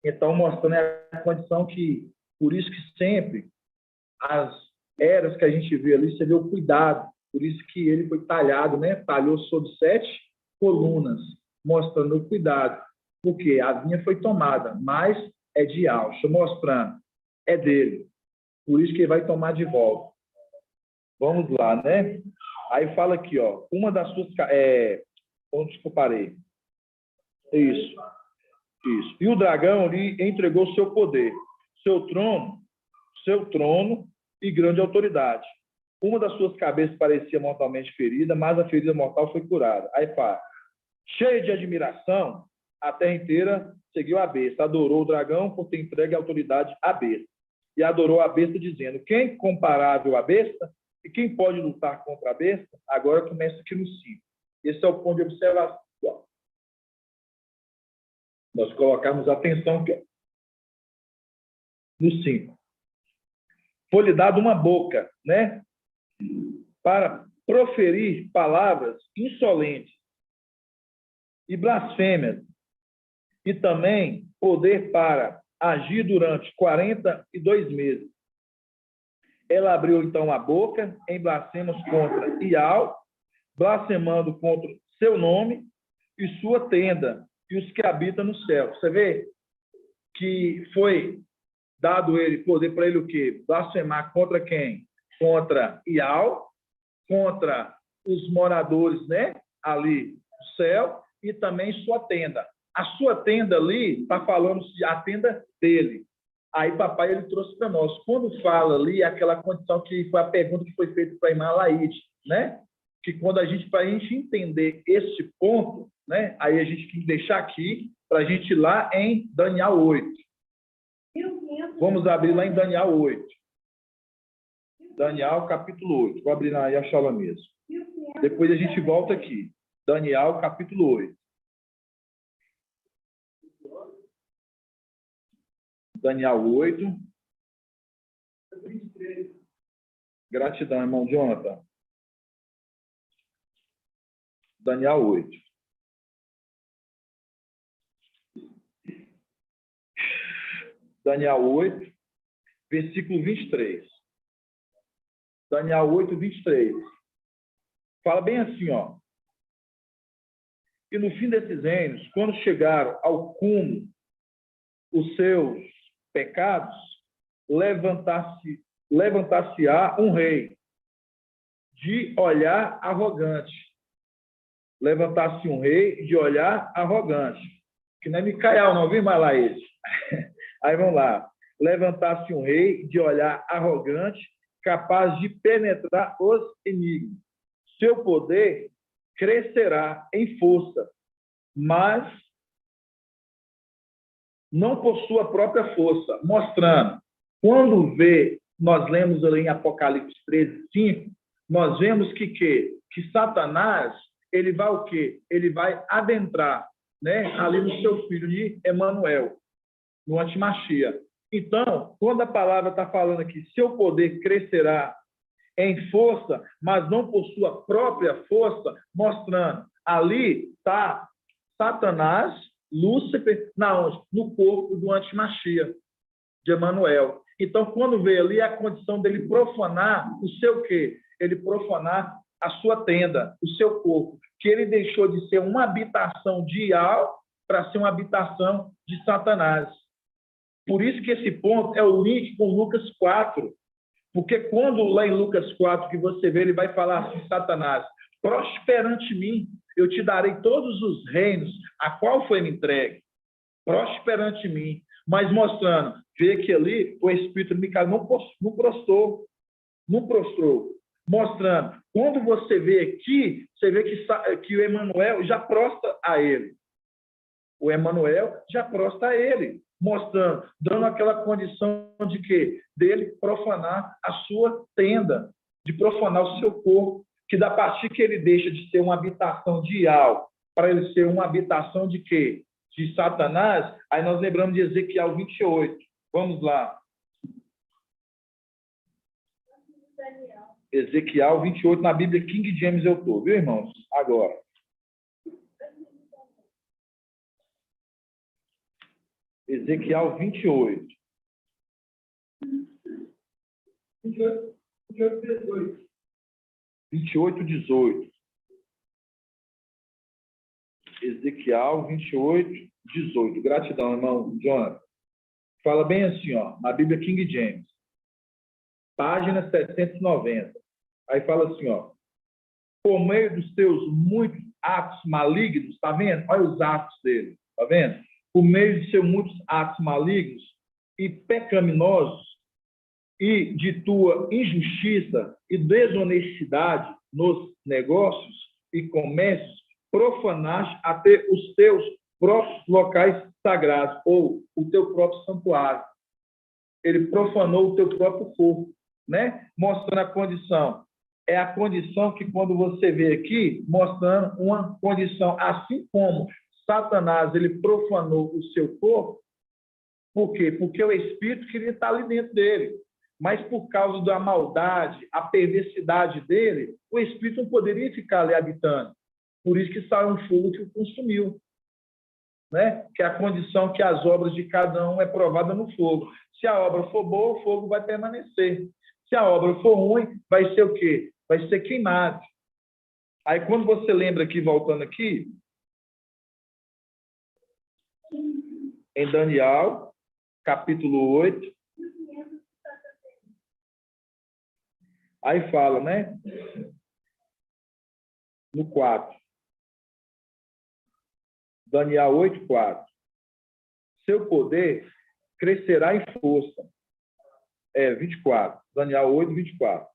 Então, mostrando a condição que, por isso que sempre as eras que a gente vê ali, você vê o cuidado, por isso que ele foi talhado, né, talhou sobre 7 colunas, mostrando o cuidado, porque a vinha foi tomada, mas é de Alxa, mostrando, é dele, por isso que ele vai tomar de volta. Vamos lá, né? Aí fala aqui, ó, uma das suas... onde que eu parei? Isso. E o dragão lhe entregou seu poder, seu trono e grande autoridade. Uma das suas cabeças parecia mortalmente ferida, mas a ferida mortal foi curada. Aí fala, cheia de admiração, a terra inteira seguiu a besta, adorou o dragão por ter entregue a autoridade à besta. E adorou a besta, dizendo, quem comparável à besta? E quem pode lutar contra a besta? Agora começa aqui no 5. Esse é o ponto de observação. Nós colocamos atenção aqui. No 5. Foi-lhe dado uma boca, né? Para proferir palavras insolentes e blasfêmias, e também poder para agir durante 42 meses. Ela abriu, então, a boca em blasfemas contra Ial, blasfemando contra seu nome e sua tenda, e os que habitam no céu. Você vê que foi dado ele poder para ele o quê? Blasfemar contra quem? Contra Ial, contra os moradores, né? Ali do céu, e também sua tenda. A sua tenda ali está falando a tenda dele. Aí papai ele trouxe para nós. Quando fala ali, aquela condição que foi a pergunta que foi feita para a irmã Laide, né? Que quando para a gente entender esse ponto, né? Aí a gente tem que deixar aqui para a gente ir lá em Daniel 8. Vamos abrir lá em Daniel 8. Daniel capítulo 8. Vou abrir aí a chala mesmo. Depois a gente volta aqui. Daniel capítulo 8. Daniel 8. Gratidão, irmão Jonathan. Daniel 8. Daniel 8, versículo 23. Daniel 8, 23. Fala bem assim, ó. E no fim desses reinos, quando chegaram ao cume os seus pecados, levantar-se-á um rei de olhar arrogante. Levantar-se um rei de olhar arrogante. Que não é Micael, não, viu, Malaíde? Aí vamos lá. Levantar-se um rei de olhar arrogante, capaz de penetrar os enigmas. Seu poder crescerá em força, mas não por sua própria força, mostrando. Quando nós lemos ali em Apocalipse 13, 5, nós vemos que Satanás, ele vai o quê? Ele vai adentrar, né, ali no seu filho de Emanuel, no Antimachia. Então, quando a palavra está falando aqui, seu poder crescerá em força, mas não por sua própria força, mostrando, ali está Satanás, Lúcifer, no corpo do Antimachia, de Emanuel. Então, quando vê ali a condição dele profanar o seu quê? Ele profanar a sua tenda, o seu corpo, que ele deixou de ser uma habitação de Ial para ser uma habitação de Satanás. Por isso que esse ponto é o link com Lucas 4, porque quando lá em Lucas 4 que você vê, ele vai falar assim, Satanás, prosperante mim, eu te darei todos os reinos a qual foi me entregue, prosperante mim, mas mostrando, vê que ali o Espírito de Micael não prostrou, mostrando, quando você vê aqui, você vê que o Emanuel já prostra a ele, o Emanuel já prostra a ele, mostrando, dando aquela condição de quê? Dele profanar a sua tenda, de profanar o seu corpo, que da partir que ele deixa de ser uma habitação de Ial, para ele ser uma habitação de quê? De Satanás, aí nós lembramos de Ezequiel 28. Vamos lá. Ezequiel 28, na Bíblia King James eu estou, viu, irmãos? Agora. Ezequiel 28. 28, 18. Ezequiel 28, 18. Gratidão, irmão Jonathan. Fala bem assim, ó, na Bíblia King James. Página 790. Aí fala assim, ó. por meio dos seus muitos atos malignos, está vendo? Olha os atos dele, está vendo? Por meio de seus muitos atos malignos e pecaminosos e de tua injustiça e desonestidade nos negócios e comércios, profanaste até os teus próprios locais sagrados, ou o teu próprio santuário. Ele profanou o teu próprio corpo, né? Mostrando a condição. É a condição que, quando você vê aqui, mostrando uma condição, assim como Satanás, ele profanou o seu corpo. Por quê? Porque o Espírito queria estar ali dentro dele. Mas por causa da maldade, a perversidade dele, o Espírito não poderia ficar ali habitando. Por isso que saiu um fogo que o consumiu. Né? Que é a condição que as obras de cada um é provada no fogo. Se a obra for boa, o fogo vai permanecer. Se a obra for ruim, vai ser o quê? Vai ser queimado. Aí, quando você lembra aqui, voltando aqui, em Daniel, capítulo 8, aí fala, né? No 4. Daniel 8, 4. Seu poder crescerá em força. 24. Daniel 8, 24.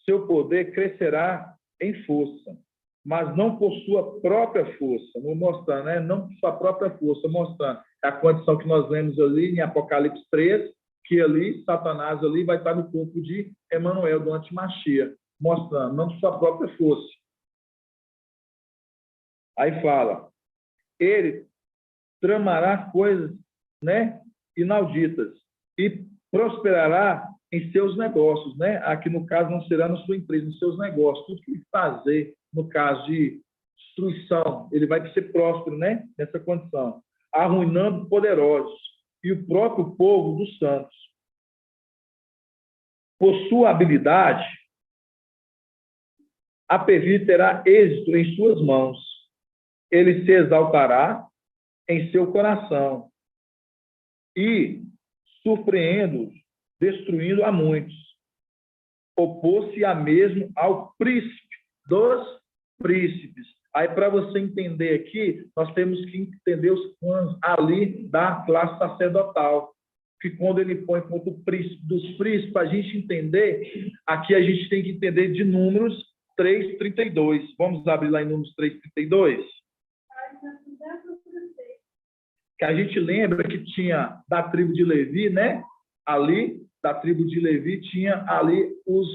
Seu poder crescerá em força, mas não por sua própria força. Mostrando, né? Não por sua própria força, mostrando a condição que nós lemos ali em Apocalipse 3, que ali, Satanás ali vai estar no corpo de Emanuel, do Antimachia, mostrando, não por sua própria força. Aí fala, ele tramará coisas, né, inauditas e prosperará em seus negócios, né? Aqui no caso não será na sua empresa, nos seus negócios, tudo que ele fazer, no caso de destruição, ele vai ser próspero, né? Nessa condição, arruinando poderosos e o próprio povo dos santos. Por sua habilidade, a pervir terá êxito em suas mãos. Ele se exaltará em seu coração e, surpreendendo, destruindo a muitos, opôs-se a mesmo ao príncipe dos príncipes. Aí, para você entender aqui, nós temos que entender os planos ali da classe sacerdotal, que quando ele põe contra o príncipe dos príncipes, para a gente entender, aqui a gente tem que entender de Números 3:32. Vamos abrir lá em Números 3:32? Que a gente lembra que tinha da tribo de Levi, né? Ali, da tribo de Levi, tinha ali os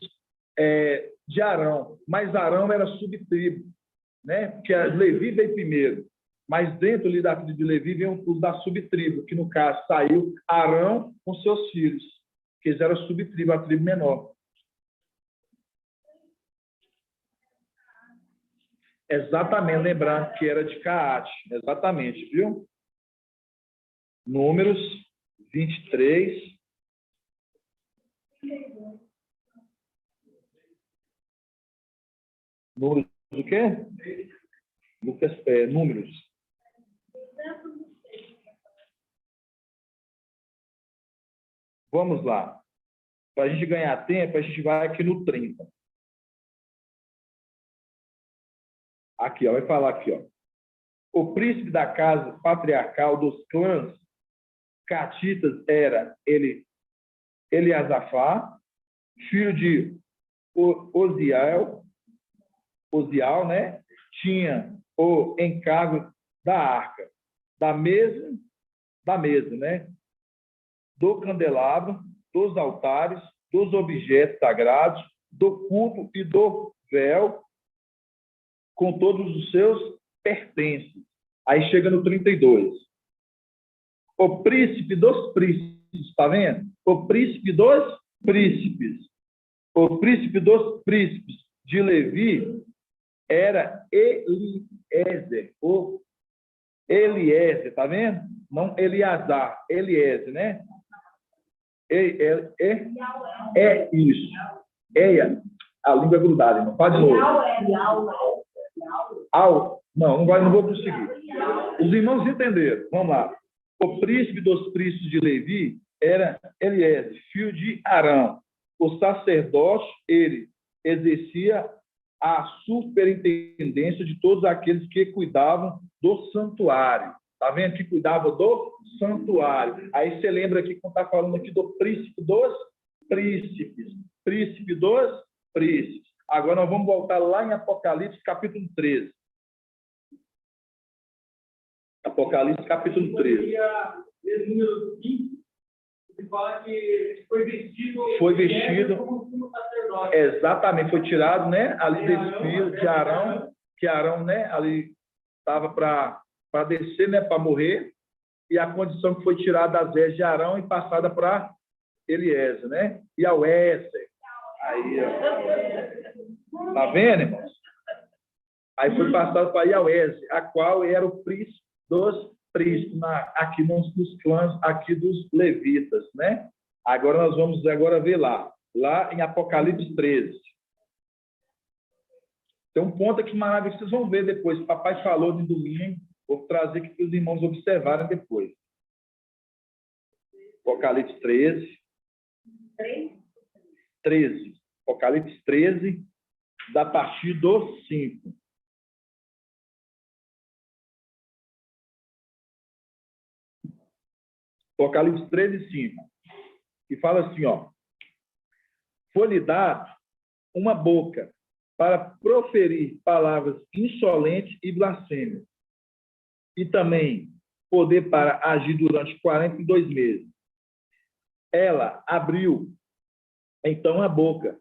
de Arão. Mas Arão era subtribo, né? Porque Levi veio primeiro. Mas dentro ali da tribo de Levi veio os da subtribo, que no caso saiu Arão com seus filhos, que eles eram subtribo, a tribo menor. Exatamente, lembrando que era de Caate. Exatamente, viu? Números 23. Números do quê? Lucas, Números. Vamos lá. Para a gente ganhar tempo, a gente vai aqui no 30. Aqui, ó, vai falar aqui, ó. O príncipe da casa patriarcal dos clãs catitas era Eliasafá, filho de Osial, né? Tinha o encargo da arca, da mesa, né? Do candelabro, dos altares, dos objetos sagrados, do culto e do véu, com todos os seus pertences. Aí chega no 32. O príncipe dos príncipes, está vendo? O príncipe dos príncipes. O príncipe dos príncipes de Levi era Eliezer. O Eliezer, está vendo? Não Eleazar, Eliezer, né? É isso. A língua é grudada, irmão. Faz de novo. Não vou conseguir. Os irmãos entenderam. Vamos lá. O príncipe dos príncipes de Levi era Eliezer, filho de Arão. O sacerdote, ele exercia a superintendência de todos aqueles que cuidavam do santuário. Está vendo que cuidava do santuário? Aí você lembra aqui quando está falando aqui do príncipe dos príncipes. Príncipe dos príncipes. Agora nós vamos voltar lá em Apocalipse, capítulo 13. Apocalipse, capítulo 13. Número 5, que fala que foi vestido. Foi vestido. Como sumo sacerdote. Exatamente, foi tirado, né? Ali desse fio de Arão, que Arão, né? Ali estava para descer, né? Para morrer. E a condição que foi tirada das vestes de Arão e passada para Eliezer, né? E ao Ézer. Aí, ó. Tá vendo, irmãos? Aí foi passado para Iauese, a qual era o príncipe dos príncipes, aqui nos clãs aqui dos levitas, né? Agora nós vamos ver lá em Apocalipse 13. Tem um ponto aqui maravilhoso que vocês vão ver depois. O papai falou de domingo, vou trazer aqui para os irmãos observarem depois. Apocalipse 13. 13. Apocalipse 13, da partir do 5. Apocalipse 13, 5. Que fala assim, ó. Foi-lhe dado uma boca para proferir palavras insolentes e blasfêmias. E também poder para agir durante 42 meses. Ela abriu, então, a boca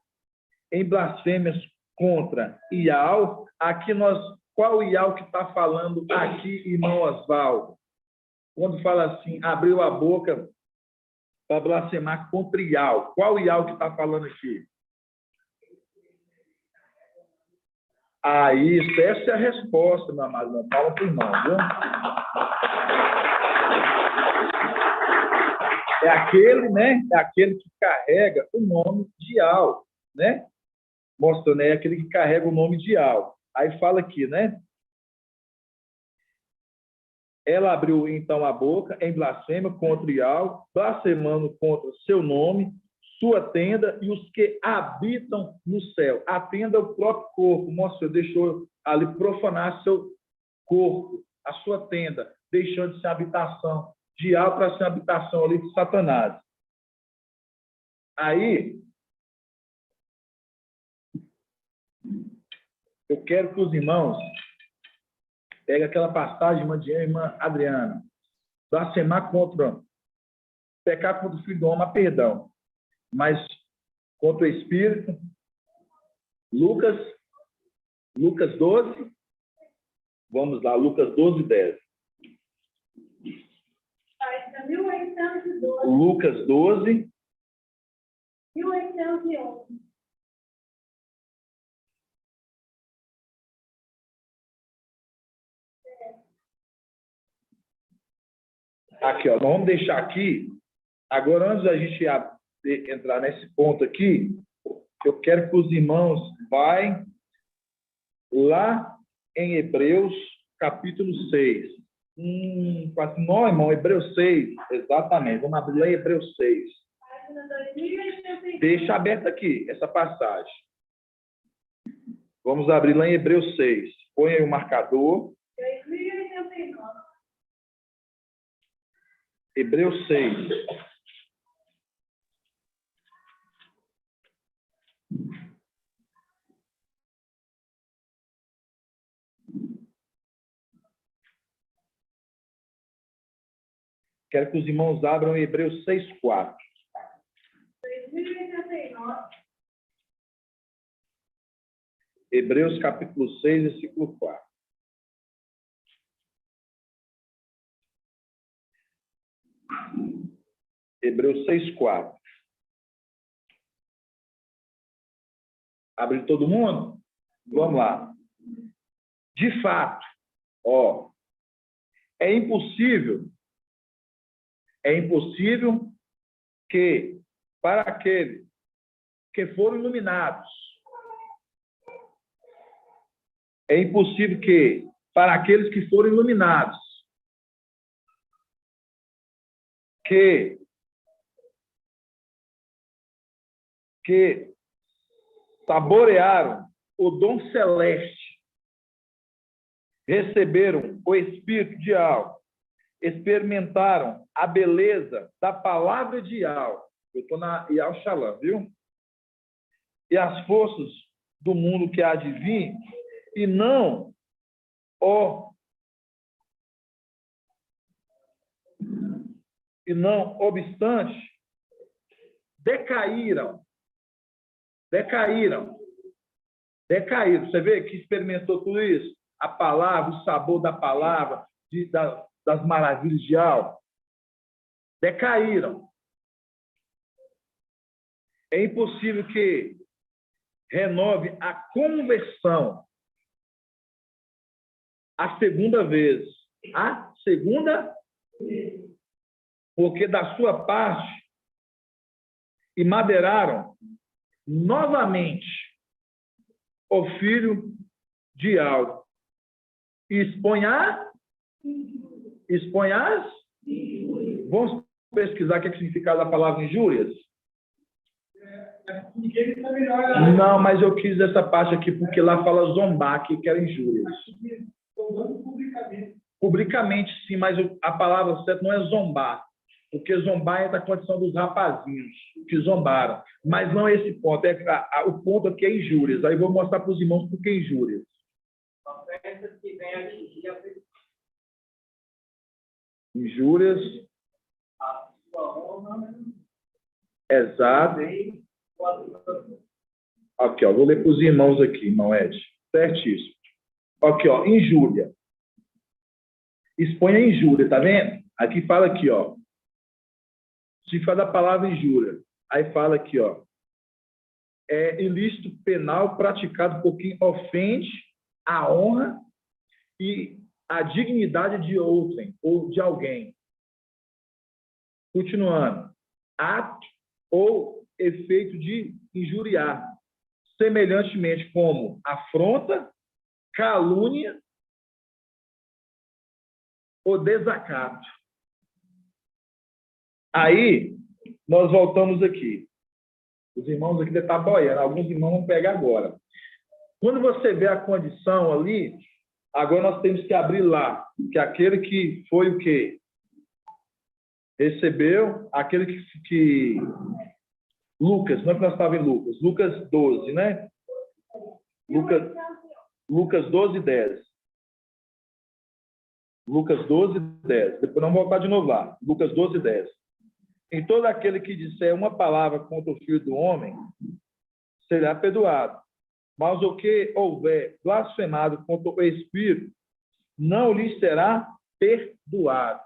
em blasfêmias contra Iau. Aqui qual Iau que está falando aqui, irmão Osvaldo? Quando fala assim, abriu a boca para blasfemar contra Iau. Qual Iau que está falando aqui? Aí, essa é a resposta, meu amado. Não fala para o irmão, viu? É aquele, né? É aquele que carrega o nome de Iau, né? Mostrando, né? É aquele que carrega o nome de Iau. Aí fala aqui, né? Ela abriu, então, a boca em blasfêmia contra Iau, blasfemando contra seu nome, sua tenda e os que habitam no céu. A tenda é o próprio corpo. Mostra, deixou ali profanar seu corpo, a sua tenda, deixando de ser habitação de Iau para ser habitação ali de Satanás. Aí, eu quero que os irmãos peguem aquela passagem, irmã Adriana, blasfemar contra, pecar contra o Filho do Homem, perdão, mas contra o Espírito, Lucas 12, vamos lá, Lucas 12, 10. Página 1812. Lucas 12. 1811. Aqui, ó, nós vamos deixar aqui. Agora, antes da gente entrar nesse ponto aqui, eu quero que os irmãos vão lá em Hebreus, capítulo 6. Não, irmão, Hebreus 6, exatamente. Vamos abrir lá em Hebreus 6. Página 2089. Deixa aberta aqui essa passagem. Vamos abrir lá em Hebreus 6. Põe aí o marcador. 2089. Hebreus 6. Quero que os irmãos abram Hebreus 6, 4. 2089. Hebreus capítulo 6, versículo 4. Hebreus 6, 4. Abriu todo mundo? Vamos lá. De fato, ó, é impossível que para aqueles que foram iluminados, é impossível que para aqueles que foram iluminados, que saborearam o dom celeste, receberam o Espírito de Yahweh, experimentaram a beleza da palavra de Yahweh. Eu estou na Yahweh Shalom, viu? E as forças do mundo que há de vir, e não obstante, decaíram. Você vê que experimentou tudo isso? A palavra, o sabor da palavra, das maravilhas de Yahweh. Decaíram. É impossível que renove a conversão a segunda vez. Porque da sua parte e madeiraram novamente o filho de Yahweh. Exponhas. Vamos pesquisar o que é o significado da palavra injúrias? Não, mas eu quis essa parte aqui porque lá fala zombar, que era injúrias. Publicamente, sim, mas a palavra certa não é zombar, porque zombar é da condição dos rapazinhos que zombaram. Mas não é esse ponto, o ponto aqui é injúrias. Aí vou mostrar para os irmãos por que injúrias. Injúrias. Exato. Aqui, ó, vou ler para os irmãos aqui, irmão Ed. Certíssimo. Aqui, ó, injúria. Expõe a injúria, tá vendo? Aqui fala aqui, ó. Se fala da palavra injúria. Aí fala aqui, ó. É ilícito penal praticado por quem ofende a honra e a dignidade de outrem ou de alguém. Continuando. Ato ou efeito de injuriar, semelhantemente como afronta, calúnia ou desacato. Aí, nós voltamos aqui. Os irmãos aqui devem estar boiando, alguns irmãos vão pegar agora. Quando você vê a condição ali, agora nós temos que abrir lá, que aquele que foi o quê? Recebeu, aquele que Lucas, não é que nós estávamos em Lucas 12, né? Lucas 12, 10. Lucas 12, 10. Depois vamos voltar de novo lá. Lucas 12, 10. Em todo aquele que disser uma palavra contra o Filho do Homem, será perdoado. Mas o que houver blasfemado contra o Espírito, não lhe será perdoado.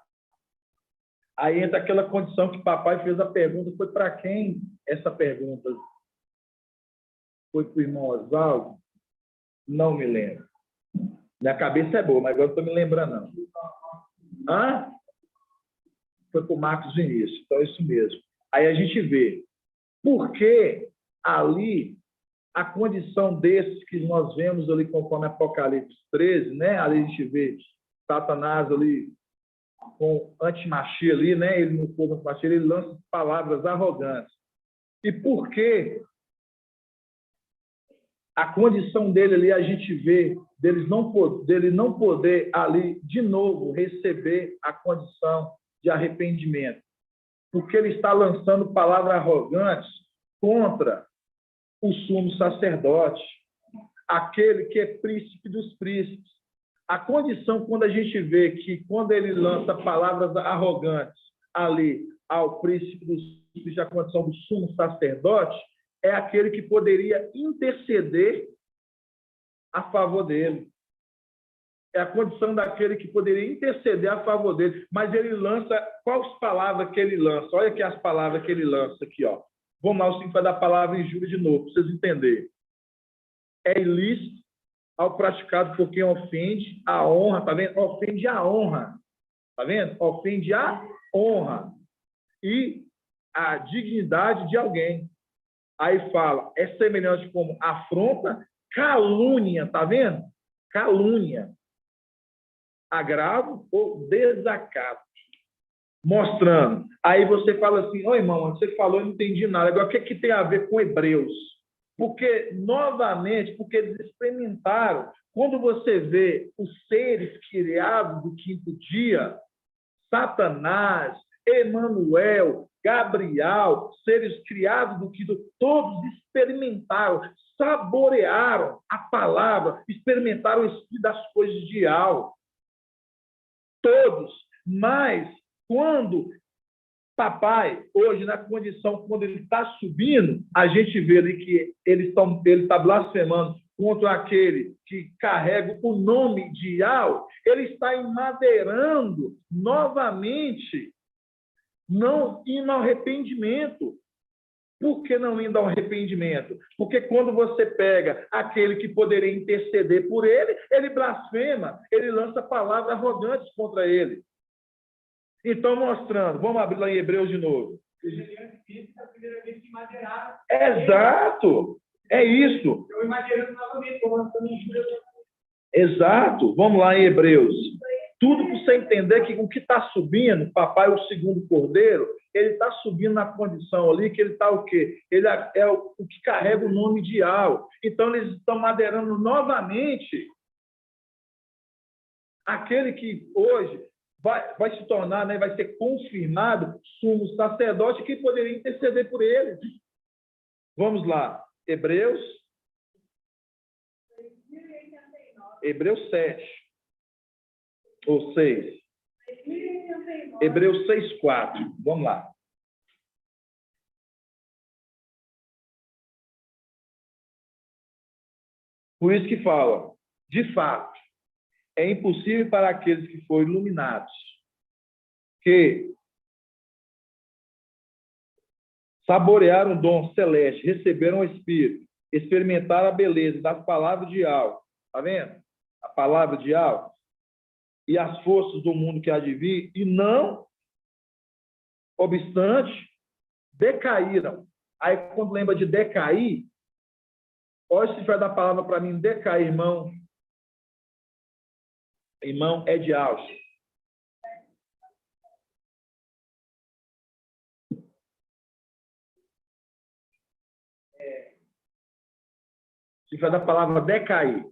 Aí entra aquela condição que papai fez a pergunta. Foi para quem essa pergunta? Foi para o irmão Oswaldo? Não me lembro. Minha cabeça é boa, mas agora não estou me lembrando, não. Hã? Foi para o Marcos Vinícius. Então, é isso mesmo. Aí a gente vê por que ali a condição desses que nós vemos ali conforme Apocalipse 13, né? Ali a gente vê Satanás ali com antimachia ali, né? Ele no fogo antimachia, ele lança palavras arrogantes. E por que a condição dele ali a gente vê dele não poder ali de novo receber a condição de arrependimento? Porque ele está lançando palavras arrogantes contra o sumo sacerdote, aquele que é príncipe dos príncipes. A condição, quando a gente vê que, quando ele lança palavras arrogantes ali ao príncipe dos príncipes, a condição do sumo sacerdote, é aquele que poderia interceder a favor dele. É a condição daquele que poderia interceder a favor dele. Mas ele lança, quais palavras que ele lança? Olha aqui as palavras que ele lança aqui, ó. Vamos lá, o significado da palavra injúria de novo, para vocês entenderem. É ilícito ao praticado por quem ofende a honra, tá vendo? Ofende a honra, tá vendo? Ofende a honra e a dignidade de alguém. Aí fala, é semelhante como afronta, calúnia, tá vendo? Calúnia, agravo ou desacato. Mostrando. Aí você fala assim, ô irmão, você falou, eu não entendi nada. Agora, o que tem a ver com Hebreus? Porque, novamente, porque eles experimentaram. Quando você vê os seres criados do quinto dia, Satanás, Emanuel, Gabriel, seres criados do quinto, todos experimentaram, saborearam a palavra, experimentaram o espírito das coisas de algo. Todos. Mas, quando papai, hoje, na condição, quando ele está subindo, a gente vê ali que ele está blasfemando contra aquele que carrega o nome de Yahweh, ele está emadeirando novamente, não indo ao arrependimento. Por que não indo ao arrependimento? Porque quando você pega aquele que poderia interceder por ele, ele blasfema, ele lança palavras arrogantes contra ele. Então, mostrando, vamos abrir lá em Hebreus de novo. Exato, é isso. Eu imaginando novamente, como Exato, vamos lá em Hebreus. Tudo para você entender que o que está subindo, papai, o segundo cordeiro, ele está subindo na condição ali que ele está o quê? Ele é o que carrega o nome de Yahweh. Então, eles estão madeirando novamente aquele que hoje vai se tornar, né, vai ser confirmado sumo sacerdote que poderia interceder por eles. Vamos lá, Hebreus 7, ou 6. Hebreus 6, 4. Vamos lá. Por isso que fala, de fato, é impossível para aqueles que foram iluminados, que saborearam o dom celeste, receberam o Espírito, experimentaram a beleza das palavras de Yahweh. Está vendo? A palavra de Yahweh. E as forças do mundo que há de vir, e não obstante, decaíram. Aí, quando lembra de decair, olha se vai dar a palavra para mim, decair, irmão. Irmão é de auge. Se vai dar a palavra decair.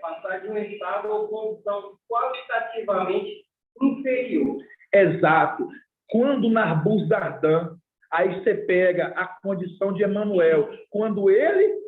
Passar de um estado ou condição qualitativamente inferior. Exato. Quando Nabuzaradan, aí você pega a condição de Emanuel, quando ele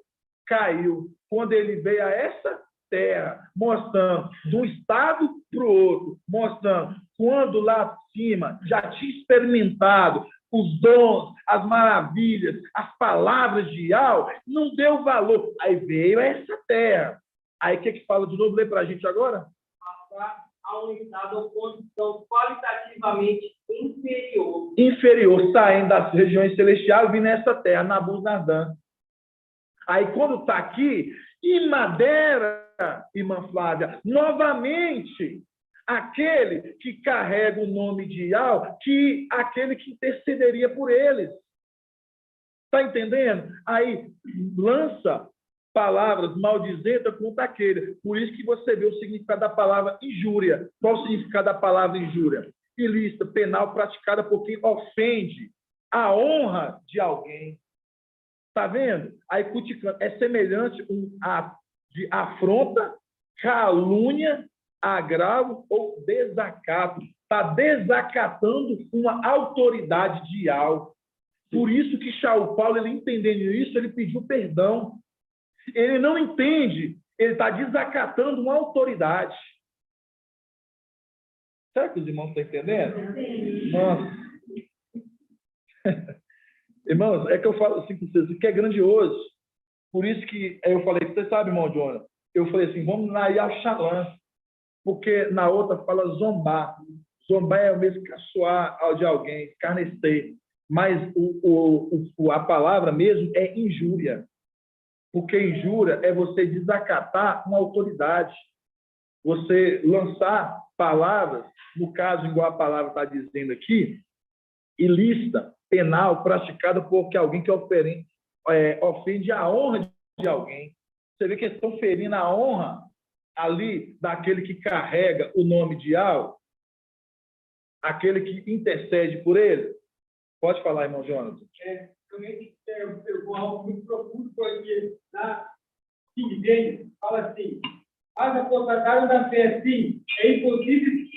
caiu, quando ele veio a essa terra, mostrando de um estado para o outro, mostrando quando lá acima já tinha experimentado os dons, as maravilhas, as palavras de Yahweh, não deu valor. Aí veio a essa terra. Aí o que fala de novo? Lê para a gente agora. Passar a um estado ou condição qualitativamente inferior. Inferior, saindo das regiões celestiais, vindo nessa terra, Nabuzaradan. Aí quando está aqui, em madeira, irmã Flávia, novamente, aquele que carrega o nome de Yahweh, que aquele que intercederia por eles. Está entendendo? Aí lança palavras maldizentas contra aquele. Por isso que você vê o significado da palavra injúria. Qual o significado da palavra injúria? Ilícita, penal, praticada por quem ofende a honra de alguém. Está vendo? Aí, é semelhante um ato de afronta, calúnia, agravo ou desacato. Está desacatando uma autoridade de algo. Por isso que Paulo, ele entendendo isso, ele pediu perdão. Ele não entende, ele está desacatando uma autoridade. Será que os irmãos estão entendendo? Nossa. Irmãos, é que eu falo assim para vocês, que é grandioso. Por isso que eu falei, você sabe, irmão Jonas, eu falei assim, vamos na Yashalã, porque na outra fala zombar. Zombar é o mesmo caçoar de alguém, escarnecer. Mas a palavra mesmo é injúria. Porque injúria é você desacatar uma autoridade. Você lançar palavras, no caso, igual a palavra está dizendo aqui, ilícita, penal, praticada por alguém que ofende a honra de alguém. Você vê que eles estão ferindo a honra ali daquele que carrega o nome de Yahweh, aquele que intercede por ele. Pode falar, irmão Jonathan. realmente observou algo muito profundo, porque na King James fala assim: mas a constatar da fé assim, é impossível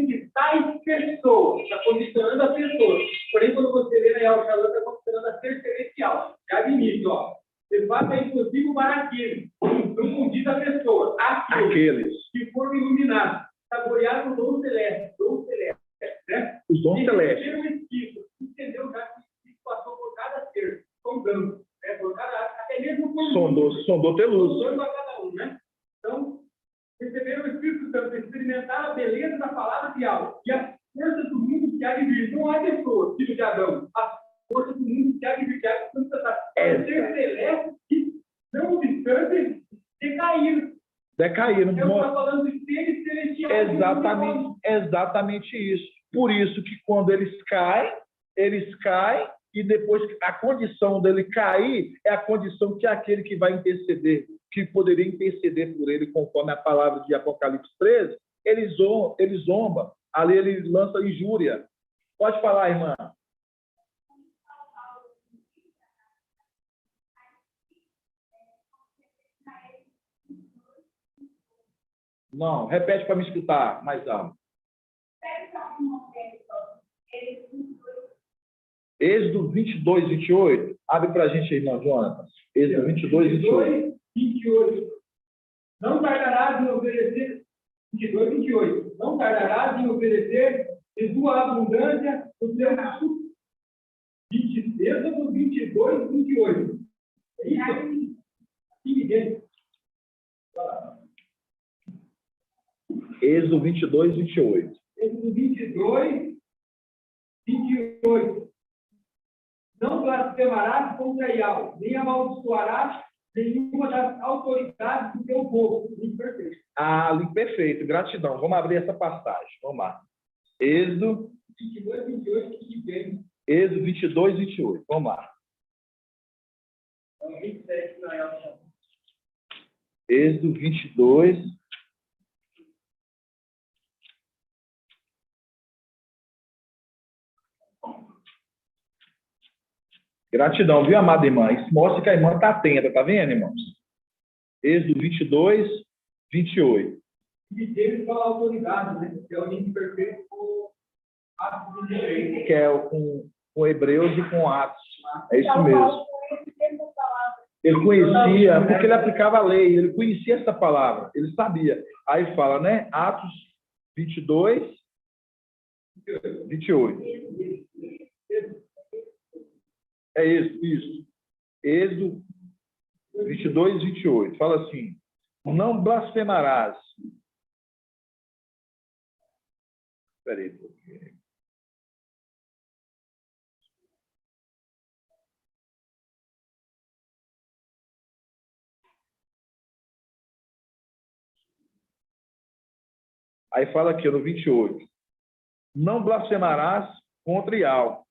que tais pessoas, está condicionando a pessoa. Porém, quando você lê na Real Shalom, está condicionando a ser celestial. Já de início, ó. De fato, é impossível para aqueles, não diz a pessoa, aqueles que foram iluminados, saborearam o dom celeste, né? Os dons celestes. Entendeu já que isso passou por cada ser, sondando, né? Por cada, até mesmo por Sondou ter luz. sondando a cada um, né? Então, receberam o Espírito Santo, experimentaram a beleza da palavra de algo e a força do mundo que há de vir. Não há pessoa, filho de Adão, a força do mundo que há de vir, que há de ser celeste e, não obstante, decaíram. Decaíram. Eu estou falando de seres celestiais. Exatamente isso. Por isso que quando eles caem, e depois a condição dele cair é a condição que aquele que vai interceder, que poderia interceder por ele, conforme a palavra de Apocalipse 13, ele zomba, ali ele lança injúria. Pode falar, irmã. Não, repete para me escutar mais alto. Êxodo 22, 28. Abre para a gente, irmão Jonathan. Êxodo 22, 28. Não tardarás em obedecer. 22, 28. Não tardarás em obedecer de tua abundância o teu recurso. Êxodo 22, 28. É isso? Aqui ninguém. Êxodo 22, 28. Êxodo 22, 28. Não blasfemarás contra Yahweh, nem amaldiçoarás nenhuma das autoridades do teu povo. Link perfeito. Link perfeito. Gratidão. Vamos abrir essa passagem. Vamos lá. Êxodo 22, 28, que vem. Êxodo 22, 28. Vamos lá. 27 na Elsa. Êxodo 22. Gratidão, viu, amada irmã? Isso mostra que a irmã está atenta, tá vendo, irmãos? Êxodo 22, 28. E Deus fala autoridade, né? Que é o link perfeito com Atos de Hebreus. Que é com Hebreus e com Atos. É isso mesmo. Ele conhecia, porque ele aplicava a lei, ele conhecia essa palavra, ele sabia. Aí fala, né? Atos 22, 28. É isso. Êxodo 22, 28. Fala assim: não blasfemarás. Espera aí. Aí fala aqui no 28. Não blasfemarás contra Yahweh,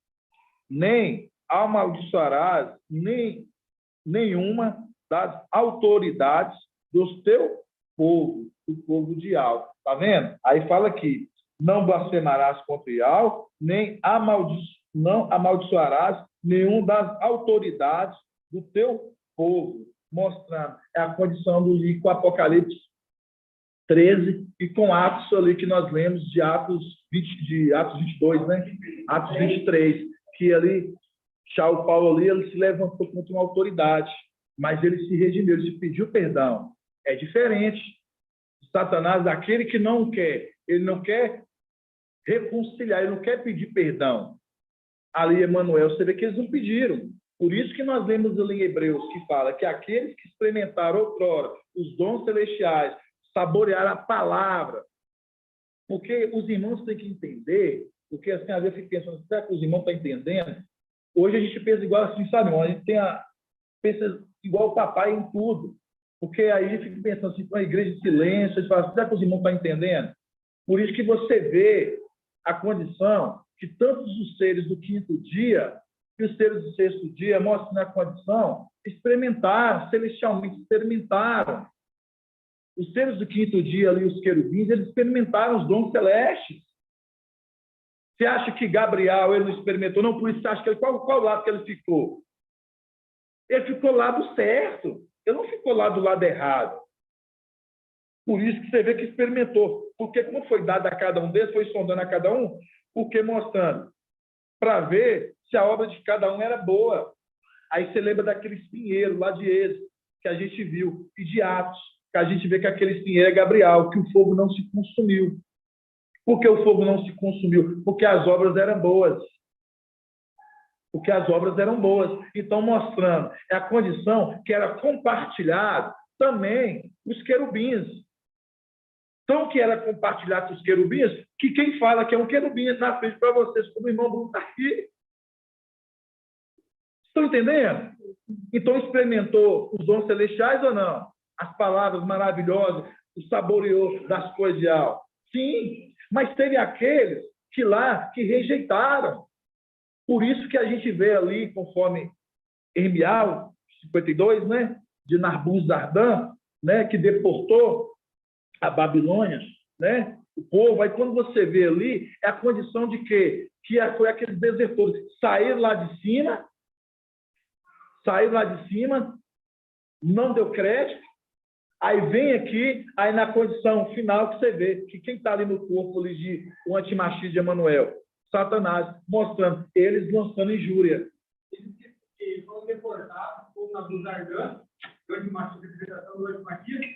nem amaldiçoarás nenhuma das autoridades do teu povo, do povo de Yahweh. Está vendo? Aí fala aqui, não blasfemarás contra Yahweh, nem não amaldiçoarás nenhuma das autoridades do teu povo. Mostrando, é a condição do livro com Apocalipse 13 e com Atos ali que nós lemos de Atos 22, né? Atos 23, que ali o Paulo ali, ele se levantou contra uma autoridade, mas ele se redimiu, ele se pediu perdão. É diferente. Satanás, aquele que não quer, ele não quer reconciliar, ele não quer pedir perdão. Ali, Emanuel, você vê que eles não pediram. Por isso que nós lemos ali em Hebreus, que fala que aqueles que experimentaram outrora os dons celestiais, saborearam a palavra, porque os irmãos têm que entender, porque assim, às vezes eu fico pensando, será que os irmãos estão entendendo? Hoje a gente pensa igual assim, sabe, irmão? A gente pensa igual o papai em tudo. Porque aí a gente fica pensando assim, a igreja de silêncio, a gente fala, será que os irmãos estão entendendo? Por isso que você vê a condição que tantos os seres do quinto dia e os seres do sexto dia mostram na condição, experimentaram, celestialmente experimentaram. Os seres do quinto dia ali, os querubins, eles experimentaram os dons celestes. Você acha que Gabriel ele não experimentou? Não, por isso você acha que ele, qual lado que ele ficou? Ele ficou lado certo. Ele não ficou lá do lado errado. Por isso que você vê que experimentou. Porque como foi dado a cada um deles, foi sondando a cada um, porque mostrando, para ver se a obra de cada um era boa. Aí você lembra daquele espinheiro lá de Êxodo, que a gente viu, e de Atos, que a gente vê que aquele espinheiro é Gabriel, que o fogo não se consumiu. Por que o fogo não se consumiu? Porque as obras eram boas. Porque as obras eram boas. Então, mostrando a condição que era compartilhado também os querubins. Então, que era compartilhado com os querubins, que quem fala que é um querubim na frente para vocês, como o irmão Bruno está aqui. Estão entendendo? Então, experimentou os dons celestiais ou não? As palavras maravilhosas, o saboreou das coisas de alma. Sim, mas teve aqueles que lá que rejeitaram. Por isso que a gente vê ali, conforme Irmial 52, né, de Narbuzardã, né, que deportou a Babilônia, né, o povo. Aí quando você vê ali, é a condição de quê? Que foi aqueles desertores saíram lá de cima, não deu crédito, aí vem aqui, aí na condição final que você vê que quem está ali no corpo ali de o antimachista de Emanuel, Satanás, mostrando, eles lançando injúria. E foram deportados, como na Buzardã, do antimachista, a representação do antimachista,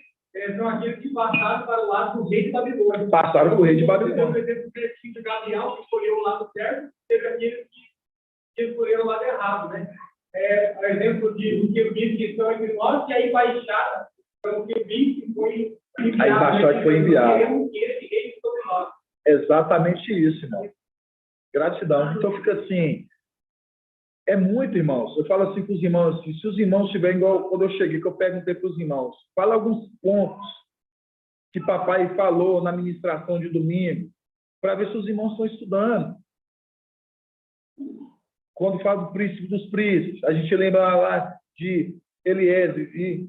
são aqueles que passaram para o lado do rei de Babilônia. Passaram para o rei de Babilônia. Por exemplo, o trechinho de Gabriel, que escolheu o lado certo, teve aqueles que escolheram o lado errado, né? Por exemplo, de querubins que estão entre nós, e aí baixaram para o querubim que foi enviado. Aí baixou que foi enviado. Esse sobre nós. Exatamente isso, irmão. Gratidão. Então fica assim, é muito, irmãos. Eu falo assim para os irmãos, assim, se os irmãos estiverem igual quando eu cheguei, que eu perguntei para os irmãos, fala alguns pontos que papai falou na ministração de domingo, para ver se os irmãos estão estudando. Quando fala do príncipe dos príncipes, a gente lembra lá de Eliezer e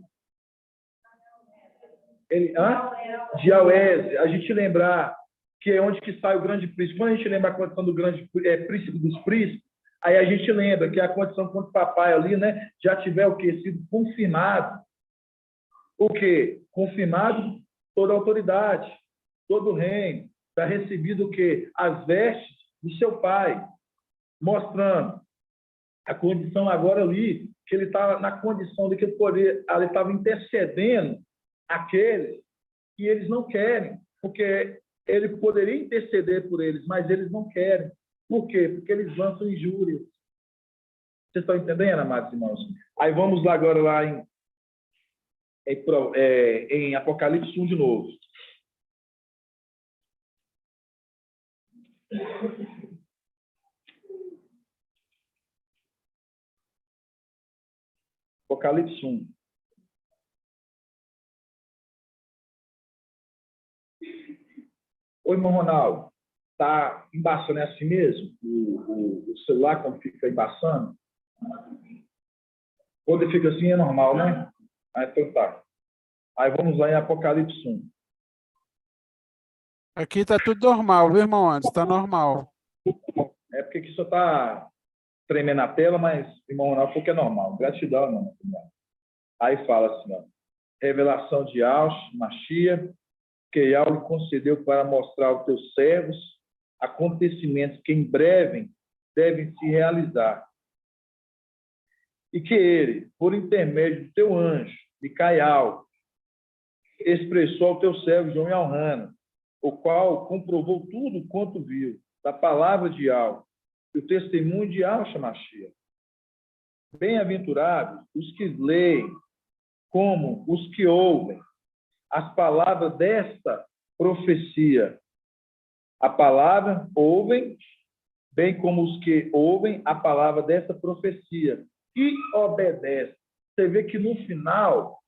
de Aoese, a gente lembrar que é onde que sai o grande príncipe. Quando a gente lembra a condição do grande príncipe dos príncipes, aí a gente lembra que é a condição quando o papai ali, né, já tiver o quê? Sido confirmado. O quê? Confirmado toda a autoridade, todo o reino, está recebido o quê? As vestes do seu pai, mostrando a condição agora ali, que ele estava na condição de que ele estava intercedendo aqueles que eles não querem, porque ele poderia interceder por eles, mas eles não querem. Por quê? Porque eles lançam injúrias. Vocês estão entendendo, amados irmãos? Aí vamos lá agora lá em Apocalipse 1 de novo. Apocalipse 1. Oi, irmão Ronaldo. Está embaçando é assim mesmo? O celular, quando fica embaçando? Quando fica assim, é normal, né? Aí, então tá. Aí vamos lá em Apocalipse 1. Aqui está tudo normal, viu, irmão Anderson? Está normal. É porque aqui só está tremendo a tela, mas, irmão Ronaldo, porque é normal. Gratidão, irmão. Aí fala assim, ó. Revelação de Machia, que Yahweh lhe concedeu para mostrar aos teus servos acontecimentos que em breve devem se realizar. E que ele, por intermédio do teu anjo, Micael, expressou ao teu servo João Elrana, o qual comprovou tudo quanto viu, da palavra de Yahweh, e o testemunho de Yahweh Machia. Bem-aventurados os que leem, como os que ouvem as palavras desta profecia. A palavra ouvem, bem como os que ouvem a palavra desta profecia e obedecem. Você vê que no final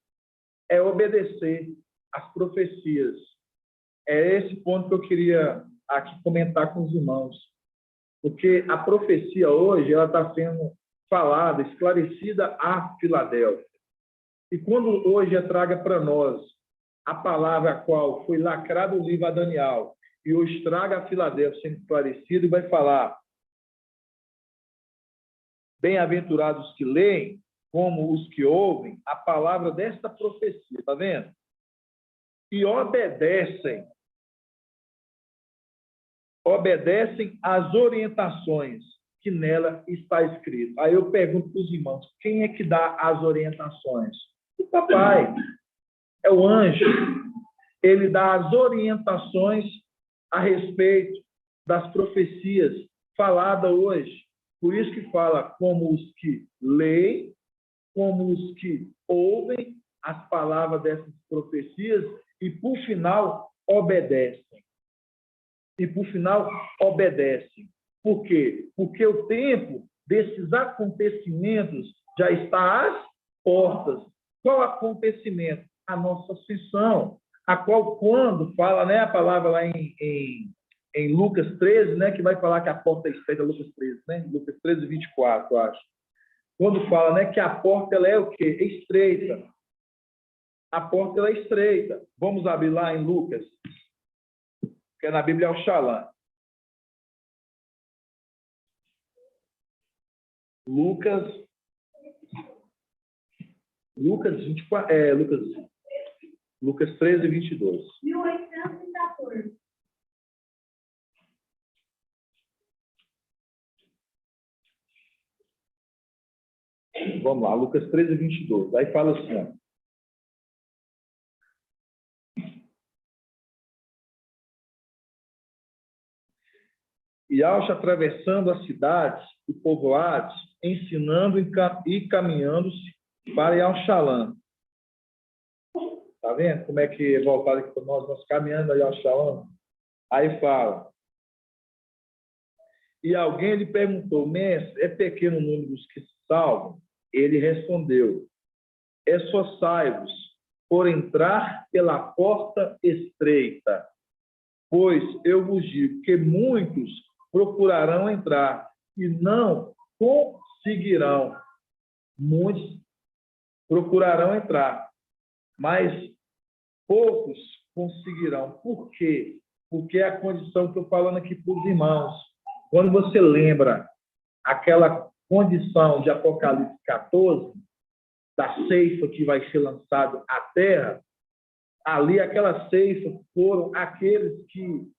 é obedecer às profecias. É esse ponto que eu queria aqui comentar com os irmãos. Porque a profecia hoje ela está sendo falada, esclarecida a Filadélfia. E quando hoje é traga para nós a palavra a qual foi lacrado o livro a Daniel, e os traga a Filadélfia sendo esclarecido, e vai falar: bem-aventurados que leem, como os que ouvem a palavra desta profecia, tá vendo? E obedecem às orientações que nela está escrito. Aí eu pergunto para os irmãos: quem é que dá as orientações? O papai, é o anjo. Ele dá as orientações a respeito das profecias faladas hoje. Por isso que fala como os que leem, como os que ouvem as palavras dessas profecias e, por final, obedecem. Por quê? Porque o tempo desses acontecimentos já está às portas. Qual acontecimento? A nossa ascensão, a qual, quando fala, né, a palavra lá em Lucas 13, né, que vai falar que a porta é estreita, Lucas 13, né? Lucas 13, 24, eu acho. Quando fala, né, que a porta ela é o quê? Estreita. A porta ela é estreita. Vamos abrir lá em Lucas, que na Bíblia é o Shalom. Lucas 24, Lucas 13, 22. 1814. Vamos lá, Lucas 13, 22. Aí fala assim, ó. E Alcha atravessando as cidades e povoados, ensinando e caminhando-se para Yalxalã. Está vendo como é que é voltado aqui para nós caminhando a Yalxalã? Aí fala. E alguém lhe perguntou: mestre, é pequeno o número dos que se salvam? Ele respondeu: esforçai-vos por entrar pela porta estreita, pois eu vos digo que muitos procurarão entrar e não conseguirão. Muitos procurarão entrar, mas poucos conseguirão. Por quê? Porque é a condição que eu estou falando aqui para os irmãos. Quando você lembra aquela condição de Apocalipse 14, da ceifa que vai ser lançada à terra, ali aquela ceifa foram aqueles que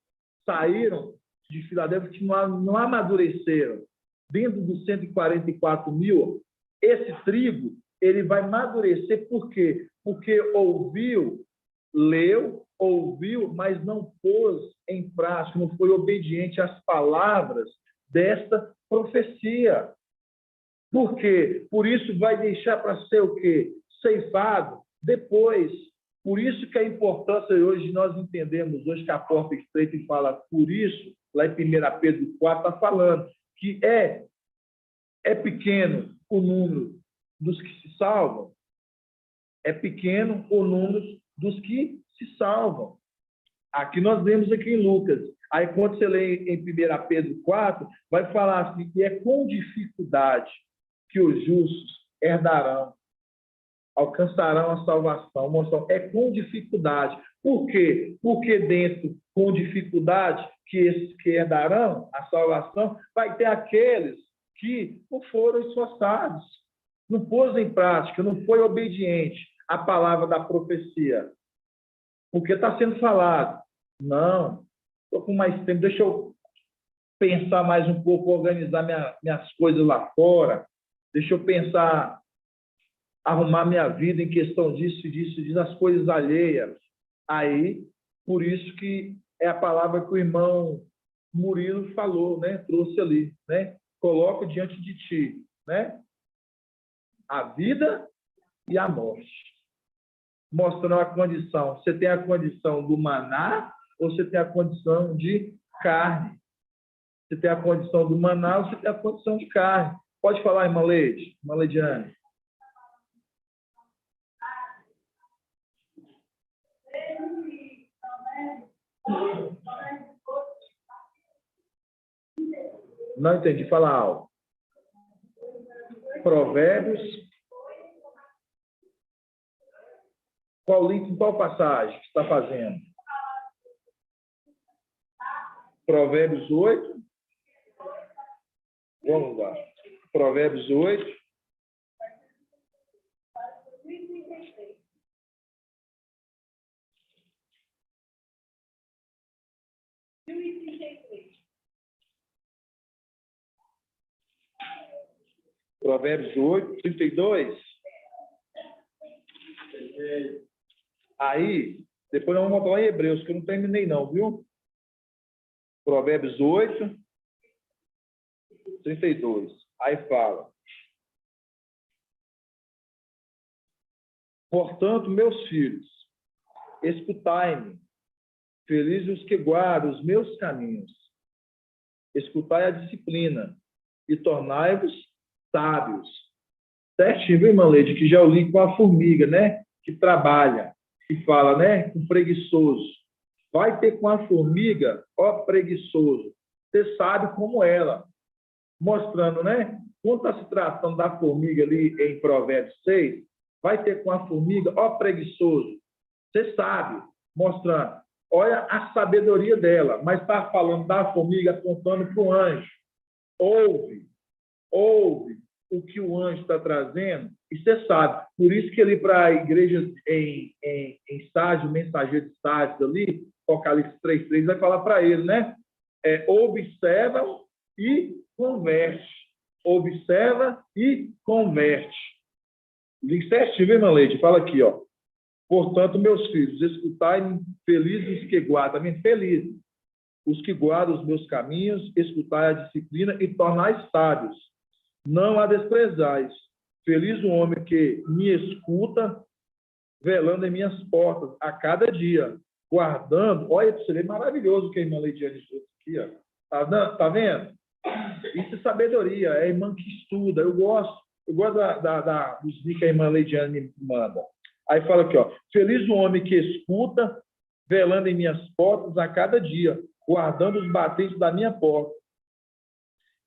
saíram de Filadélfia, que não amadureceram. Dentro dos 144 mil, esse trigo ele vai amadurecer. Por quê? Porque leu, ouviu, mas não pôs em prática, não foi obediente às palavras desta profecia. Por quê? Por isso vai deixar para ser o quê? Ceifado depois. Por isso que a importância hoje, nós entendemos hoje que a porta é estreita e fala, por isso, lá em 1 Pedro 4 está falando, que é pequeno o número dos que se salvam. É pequeno o número dos que se salvam. Aqui nós vemos aqui em Lucas. Aí quando você lê em 1 Pedro 4, vai falar assim, que é com dificuldade que os justos herdarão, alcançarão a salvação. É com dificuldade. Por quê? Porque dentro, com dificuldade, que esses que herdarão a salvação, vai ter aqueles que não foram esforçados, não pôs em prática, não foi obediente à palavra da profecia. Porque está sendo falado. Não, estou com mais tempo, deixa eu pensar mais um pouco, organizar minhas coisas lá fora, deixa eu pensar, arrumar minha vida em questão disso, as coisas alheias. Aí, por isso que é a palavra que o irmão Murilo falou, né? Trouxe ali, né? Coloco diante de ti, né? A vida e a morte. Mostrando a condição. Você tem a condição do maná ou você tem a condição de carne? Você tem a condição do maná ou você tem a condição de carne? Pode falar, irmã Leide, irmã Leidiane. Não entendi. Fala algo. Provérbios. Qual link, qual passagem que está fazendo? Provérbios 8. Vamos lá. Provérbios 8. Provérbios 8, 32. Aí, depois nós vamos voltar lá em Hebreus, que eu não terminei não, viu? Provérbios 8, 32. Aí fala: portanto, meus filhos, escutai-me, felizes os que guardam os meus caminhos. Escutai a disciplina e tornai-vos sábios. Certinho, viu, irmã Leide? Que já eu li com a formiga, né? Que trabalha, que fala, né? Com preguiçoso. Vai ter com a formiga, ó preguiçoso. Você sabe como ela. Mostrando, né? Quando está se tratando da formiga ali em Provérbios 6, vai ter com a formiga, ó preguiçoso. Você sabe. Mostrando. Olha a sabedoria dela. Mas está falando da formiga apontando para o anjo. Ouve o que o anjo está trazendo, e você sabe. Por isso que ali para a igreja em Sardes, o mensageiro de Sardes ali, Apocalipse 3:3, vai falar para ele, né? Observa e converte. Observa e converte. Link certinho, irmã Leide? Fala aqui, ó. Portanto, meus filhos, escutai-me, felizes os que guardam. Felizes os que guardam os meus caminhos, escutai a disciplina e tornai sábios. Não a desprezais. Feliz o homem que me escuta, velando em minhas portas a cada dia, guardando. Olha, seria maravilhoso o que a irmã Leidiane disse aqui, ó. Tá vendo? Isso é sabedoria, é a irmã que estuda. Eu gosto dos links que a irmã Leidiane me manda. Aí fala aqui, ó. Feliz o homem que escuta, velando em minhas portas a cada dia, guardando os batentes da minha porta.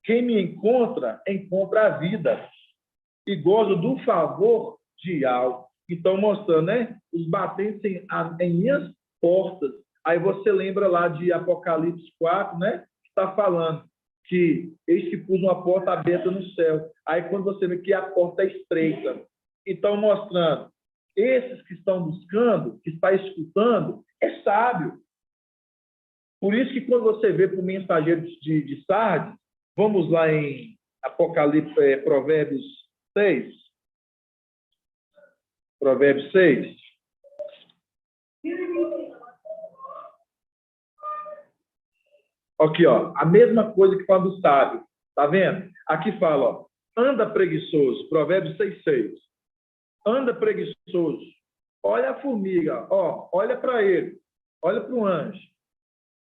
Quem me encontra, encontra a vida e goza do favor de Yahweh. Então, mostrando, né? Os batentes em minhas portas. Aí você lembra lá de Apocalipse 4, né? Que está falando que eis que pus uma porta aberta no céu. Aí quando você vê que a porta é estreita. Então, mostrando, esses que estão buscando, que está escutando, é sábio. Por isso que quando você vê para o mensageiro de Sardes, vamos lá em Apocalipse, Provérbios 6. Provérbios 6. Aqui, ó, a mesma coisa que fala do sábio. Tá vendo? Aqui fala, ó, anda preguiçoso. Provérbios 6:6. Anda preguiçoso. Olha a formiga, ó, olha para ele. Olha para o anjo.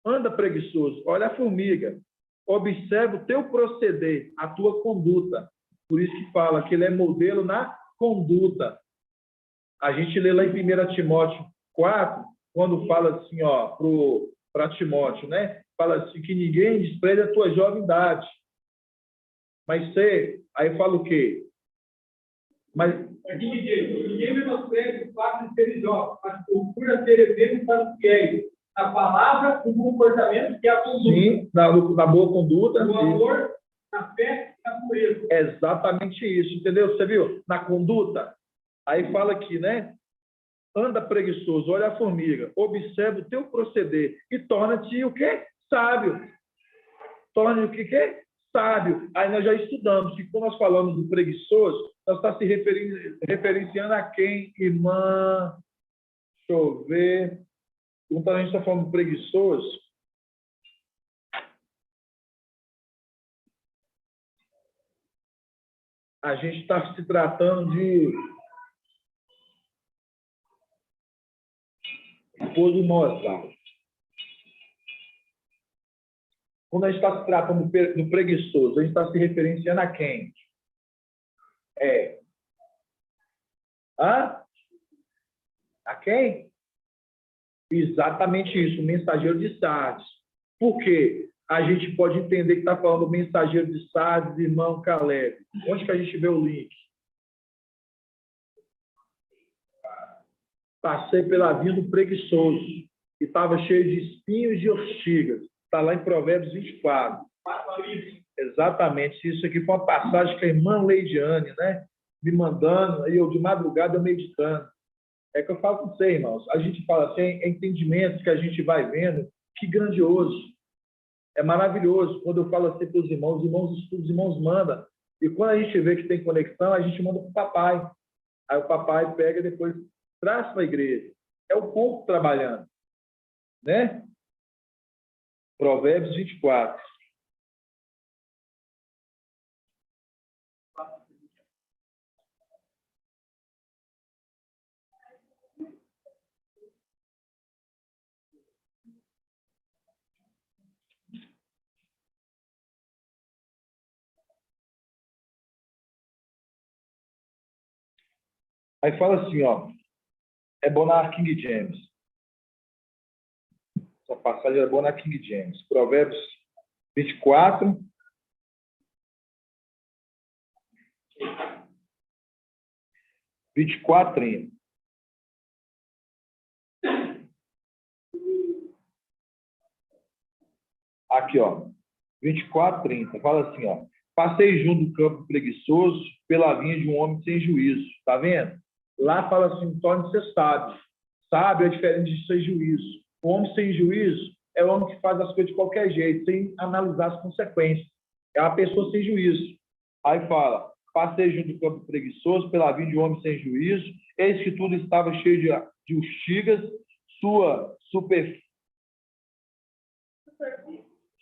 Anda preguiçoso. Olha a formiga. Observa o teu proceder, a tua conduta. Por isso que fala que ele é modelo na conduta. A gente lê lá em 1 Timóteo 4, quando fala assim, ó, para Timóteo, né? Fala assim, que ninguém despreze a tua jovendade. Mas aí fala o quê? Mas aqui ninguém menospreza o fato de ser jovem, mas procura ser exemplo para os fiéis. A palavra, o comportamento e a conduta. Sim, na boa conduta. No amor, na fé e na pureza. É exatamente isso, entendeu? Você viu? Na conduta. Aí fala aqui, né? Anda preguiçoso, olha a formiga, observa o teu proceder e torna-te o quê? Sábio. Torna-te o quê? Sábio. Aí nós já estudamos que quando nós falamos do preguiçoso, nós estamos se referenciando a quem, irmã? Deixa eu ver. Quando a gente está falando preguiçoso, a gente está se tratando de esposo de Mozart. Quando a gente está se tratando do preguiçoso, a gente está se referenciando a quem? A quem? Exatamente isso, o mensageiro de Sardes. Por quê? A gente pode entender que está falando do mensageiro de Sardes, irmão Caleb. Onde que a gente vê o link? Passei pela vinha do preguiçoso, que estava cheio de espinhos e ortigas. Está lá em Provérbios 24. Exatamente. Isso aqui foi uma passagem que a irmã Leidiane, né, me mandando, aí eu de madrugada eu meditando. É que eu falo com você, irmãos. A gente fala assim, é entendimentos que a gente vai vendo, que grandioso. É maravilhoso. Quando eu falo assim para os irmãos estudam, os irmãos mandam. E quando a gente vê que tem conexão, a gente manda para o papai. Aí o papai pega e depois traz para a igreja. É o povo trabalhando. Né? Provérbios 24. Aí fala assim, ó, é bom na King James. Essa passagem é boa na King James. Provérbios 24. (24:30). Aqui, ó. 24:30. Fala assim, ó. Passei junto do campo preguiçoso pela vinha de um homem sem juízo. Tá vendo? Lá fala assim, torne-se sábio. Sábio é diferente de sem juízo. O homem sem juízo é o homem que faz as coisas de qualquer jeito, sem analisar as consequências. É uma pessoa sem juízo. Aí fala, passei junto do campo preguiçoso pela vinha de um homem sem juízo, eis que tudo estava cheio de urtigas, sua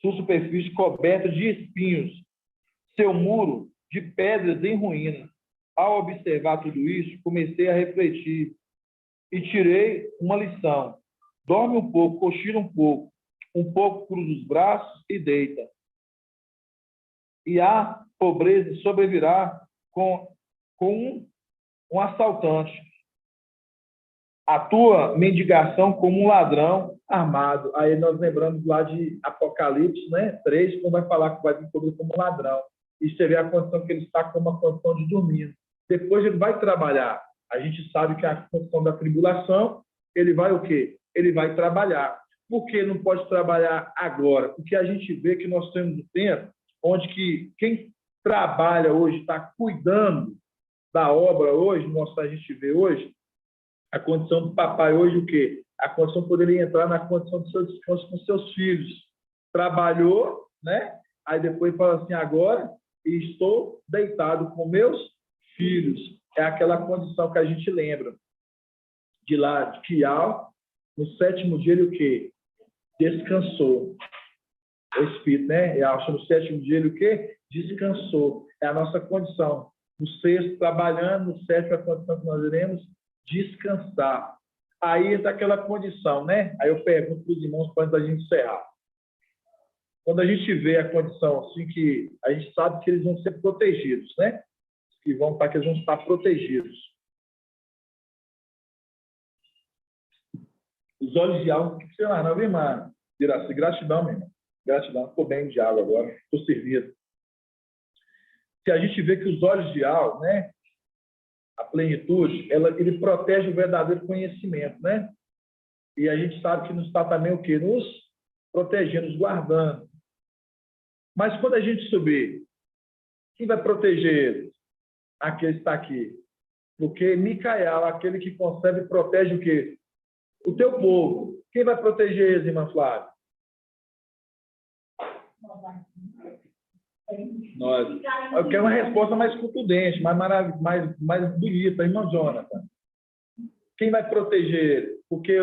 superfície coberta de espinhos, seu muro de pedras em ruína. Ao observar tudo isso, comecei a refletir e tirei uma lição. Dorme um pouco, cochila um pouco cruza os braços e deita. E a pobreza sobrevirá com um assaltante. A tua mendigação como um ladrão armado. Aí nós lembramos lá de Apocalipse, né? 3, quando vai falar que vai vir como um ladrão. E você vê a condição que ele está com uma condição de dormir. Depois ele vai trabalhar. A gente sabe que a condição da tribulação, ele vai o quê? Ele vai trabalhar. Por que não pode trabalhar agora? Porque a gente vê que nós temos um tempo onde que quem trabalha hoje, está cuidando da obra hoje, a gente vê hoje, a condição do papai hoje o quê? A condição de poder entrar na condição do seu descanso com seus filhos. Trabalhou, né? Aí depois fala assim, agora estou deitado com meus filhos. É aquela condição que a gente lembra. De lá, de Quial, no 7º dia ele o quê? Descansou. O Espírito, né? No 7º dia ele o quê? Descansou. É a nossa condição. No 6º, trabalhando, no 7º, a condição que nós iremos descansar. Aí entra aquela condição, né? Aí eu pergunto para os irmãos para a gente encerrar. Quando a gente vê a condição assim que a gente sabe que eles vão ser protegidos, né? Que eles vão estar protegidos. Os olhos de alma, sei lá, não, irmã. Iraci, gratidão, meu irmão. Gratidão, estou bem de água agora, estou servido. Se a gente vê que os olhos de alma, né? A plenitude, ele protege o verdadeiro conhecimento, né? E a gente sabe que nos está também o quê? Nos protegendo, nos guardando. Mas quando a gente subir, quem vai proteger ele? Aquele que está aqui. Porque Micael, aquele que concebe, protege o quê? O teu povo. Quem vai proteger eles, irmã Flávia? Nós. Eu quero uma resposta mais contundente, mais bonita, irmão Jonathan. Quem vai proteger ele? Porque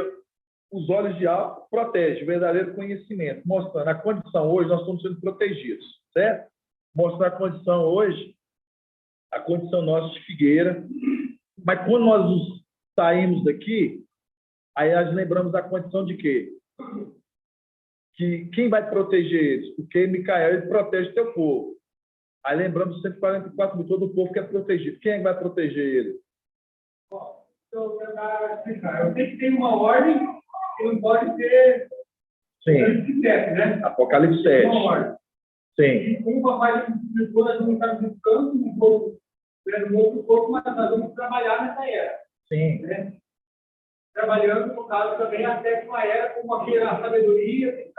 os olhos de alma protegem o verdadeiro conhecimento, mostrando a condição hoje, nós estamos sendo protegidos, certo? Mostrando a condição hoje, a condição nossa de figueira. Mas quando nós saímos daqui, aí nós lembramos da condição de quê? Que quem vai proteger eles? Porque Micael, ele protege o teu povo. Aí lembramos 144 mil, todo o povo que é protegido. Quem é que vai proteger ele? Eu sei que tem uma ordem que não pode ser Sim. 7, né? Apocalipse 7. Uma ordem. Sim. E como o papai explicou, nós vamos estar buscando um pouco, um outro pouco, mas nós vamos trabalhar nessa era. Sim. Né? Trabalhando, no caso, também a 7ª era, como aqui a sabedoria,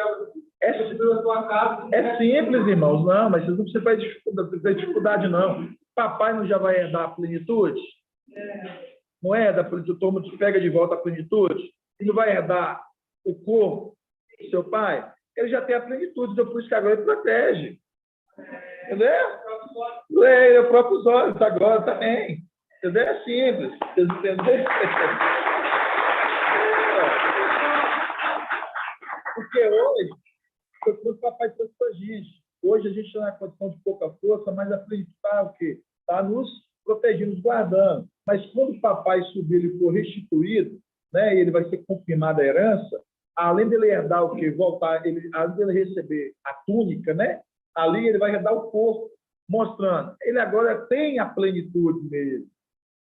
É simples, irmãos. Não, mas vocês não precisam ter dificuldade, não. Papai não já vai herdar a plenitude? Não herda a plenitude, todo mundo pega de volta a plenitude? E não vai herdar o corpo do seu pai? Ele já tem a plenitude, então por isso que agora ele protege. Entendeu? É o próprio olhos agora também. Entendeu? É simples. Vocês entenderam? Porque hoje, o papai trouxe para a gente. Hoje a gente está na condição de pouca força, mas a frente está o quê? Está nos protegendo, nos guardando. Mas quando o papai subir e for restituído, né, e ele vai ser confirmada a herança, além dele herdar o quê? Voltar, além dele receber a túnica, né? Ali ele vai herdar o corpo, mostrando. Ele agora tem a plenitude nele.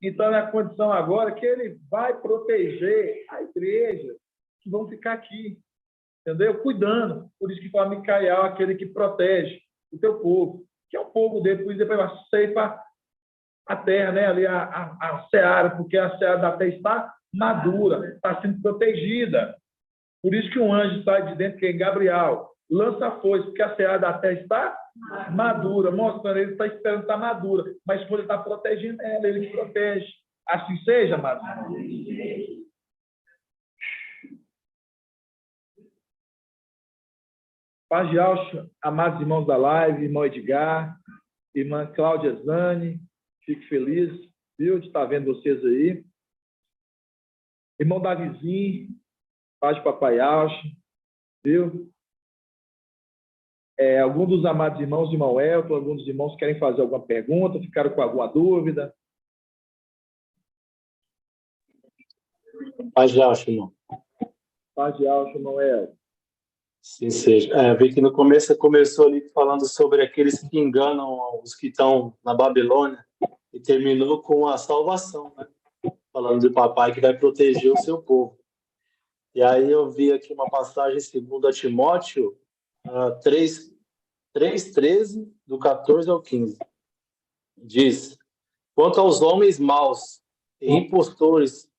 Então, é a condição agora que ele vai proteger a igreja, que vão ficar aqui. Entendeu? Cuidando. Por isso que fala Micael, aquele que protege o teu povo, que é o povo dele, por isso depois vai ceifa a terra, né? Ali a seara, porque a seara da terra está madura, está sendo protegida. Por isso que um anjo sai de dentro, que é Gabriel, lança a foice, porque a seara da terra está madura, mostrando, ele está esperando estar madura, mas quando ele está protegendo ela, ele que protege. Assim seja, amados. Paz de alto, amados irmãos da live, irmão Edgar, irmã Cláudia Zani, fico feliz, viu, de estar vendo vocês aí. Irmão Davizinho, paz de papai Alcho, viu? Alguns dos amados irmãos, irmão Elton, alguns dos irmãos querem fazer alguma pergunta, ficaram com alguma dúvida? Paz de Alcho, irmão. Paz de alto, irmão Elton. Sim, seja. Vi que no começo começou ali falando sobre aqueles que enganam os que estão na Babilônia e terminou com a salvação, né? Falando do papai que vai proteger o seu povo. E aí eu vi aqui uma passagem em 2 Timóteo 3:13, do 14 ao 15. Diz: quanto aos homens maus e impostores,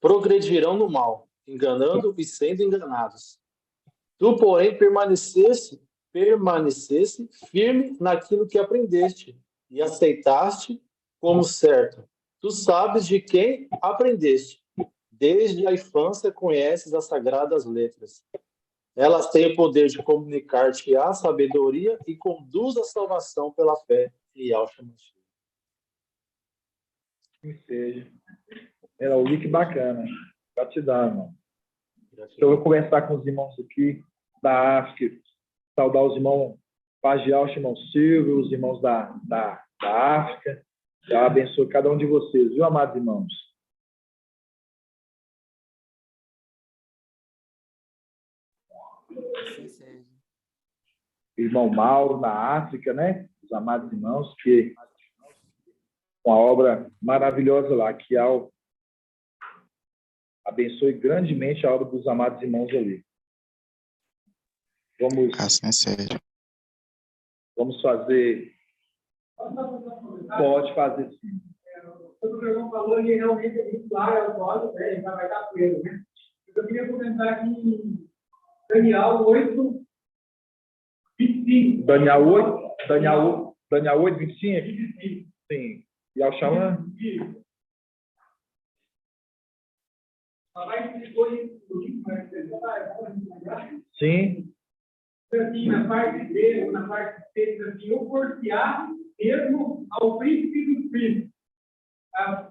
progredirão no mal, enganando e sendo enganados. Tu, porém, permanecesse firme naquilo que aprendeste e aceitaste como certo. Tu sabes de quem aprendeste. Desde a infância conheces as sagradas letras. Elas têm o poder de comunicar-te a sabedoria e conduz a salvação pela fé em Yahshua Mashiach. Que seja. Era um link bacana. Gratidão, irmão. Então, eu vou conversar com os irmãos aqui da África, saudar os irmãos Paz de Alcho, irmão Silvio, os irmãos da África. Já abençoe cada um de vocês, viu, amados irmãos? Irmão Mauro, na África, né? Os amados irmãos, que uma obra maravilhosa lá, que abençoe grandemente a obra dos amados irmãos ali. Vamos fazer. Pode fazer sim. O irmão falou que realmente é muito claro, é o código, né? Já vai dar com ele, né? Eu queria comentar aqui em Daniel 8, 25. Daniel 8, 25? Sim. E ao chamar? Papai explicou isso. Sim. Assim, na parte B, ou na parte C, assim, eu portear mesmo ao príncipe dos príncipes.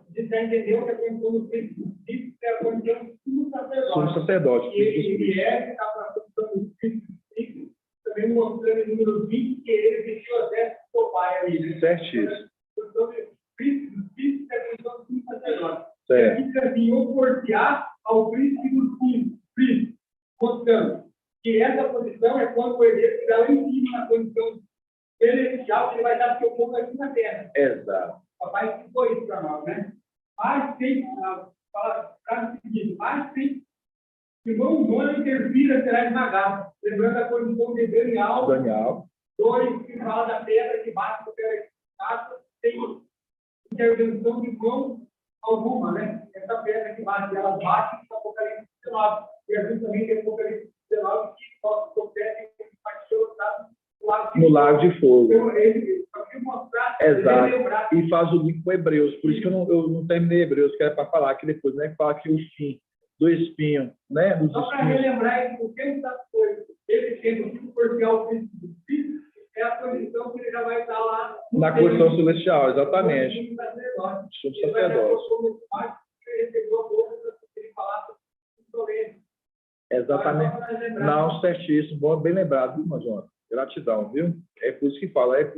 Você já entendeu que a condição do príncipe dos príncipes é a condição do sumo sacerdote. Sumo sacerdote. E ele está para a condição dos príncipes dos príncipes, também mostrando em número 20 que ele vestiu as vestes do seu pai ali. Certíssimo. Então, príncipe dos príncipes é a condição do sumo sacerdote. Certo. E aqui, assim, eu portear ao príncipe dos príncipes, mostrando que essa posição é quando o herdeiro estiver lá em cima, na condição celestial, que ele vai dar seu povo aqui na terra. Exato. Papai explicou isso para nós, né? Mas tem, fala o seguinte, mas tem, se irmão humano intervira, será esmagado. Lembrando a condição de Daniel 2, que fala da pedra que bate com a pedra que passa, tem intervenção de mão alguma, né? Essa pedra que bate, ela bate no Apocalipse 19. E assim também tem Apocalipse 19 que no lago de fogo. Ele só queria mostrar, Exato. lembrar. E faz o link com Hebreus. Por isso que eu não terminei Hebreus, que era para falar que depois, né? Fala que o fim do espinho, né? Dos Só para espinhos. relembrar que o tempo das coisas, ele sendo tipo cordial do Espírito, é a condição que ele já vai estar lá Na condição celestial, exatamente. Sumo sacerdote. Sumo Ele vai sacerdote. recebeu a boca para ele falar sobre ele. Exatamente. Não, certíssimo. Bom, bem lembrado, viu, Major? Gratidão, viu? É por isso que fala, é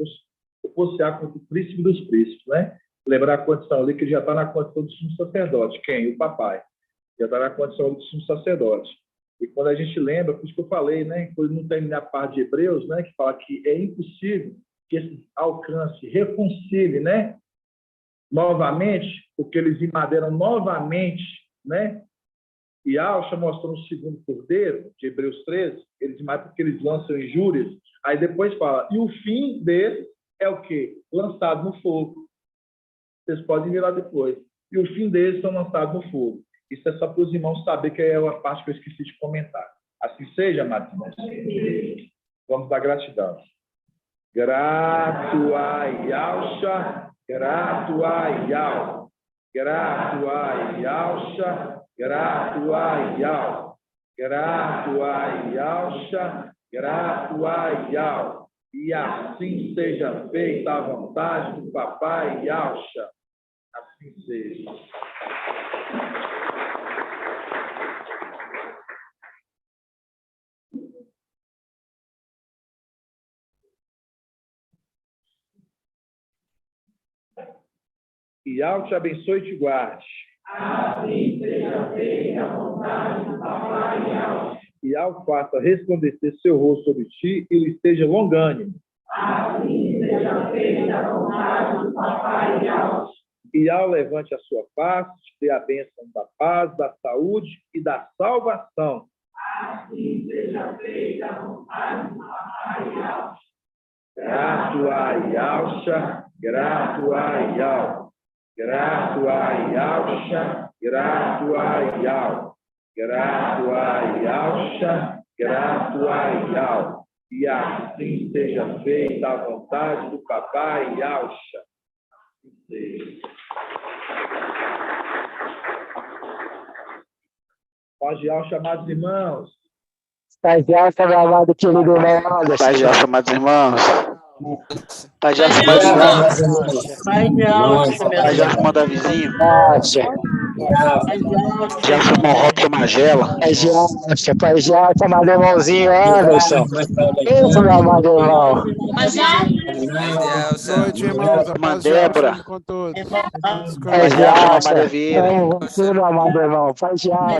negociar com o príncipe dos príncipes, né? Lembrar a condição ali que ele já está na condição do sumo sacerdote. Quem? O papai. Já está na condição do sumo sacerdote. E quando a gente lembra, por isso que eu falei, né? Quando não termina a parte de Hebreus, né? Que fala que é impossível que esse alcance reconcilie, né? Novamente, porque eles invaderam novamente, né? E Alcha mostrou no segundo cordeiro, de Hebreus 13, eles matam porque eles lançam injúrias. Aí depois fala, e o fim deles é o quê? Lançado no fogo. Vocês podem ver lá depois. E o fim deles são lançados no fogo. Isso é só para os irmãos saberem que é uma parte que eu esqueci de comentar. Assim seja, amados irmãos. Vamos dar gratidão. Grato a Yalcha, grato a Yal. Grato a Yalcha, grato a Yal. Grato a Yalcha, grato a Yal. E assim seja feita a vontade do papai Yalcha. Assim seja. E Yal te abençoe e te guarde. Assim seja feita a vontade do papai Yal. E Yal faça resplandecer seu rosto sobre ti e lhe esteja longânimo. Assim seja feita a vontade do papai Yal. E Yal levante a sua face, te dê a bênção da paz, da saúde e da salvação. Assim seja feita a vontade do papai Yal. Grato a Yalcha, grato a Yal. Grato a Yalcha, grato a Yal. Grato a Yalcha, grato a Yal. E assim seja feita a vontade do papai Yalcha. Assim seja. Pode Yalcha, amados irmãos. Pai Yalcha, meu amado querido irmão Anderson. Pai Yalcha, amados irmãos. Pai Yalcha, Pai amados irmãos. Yalcha, Pai Yalcha, irmão Davizinho. Yalcha, Yalcha, irmão Robson Magela. Pai Yalcha, amado irmãozinho Anderson. Isso, meu amado irmão. Boa noite, irmãos. A paz de Débora. Deus com todos. Pai Yalcha, meu amado irmão. Pai Yalcha.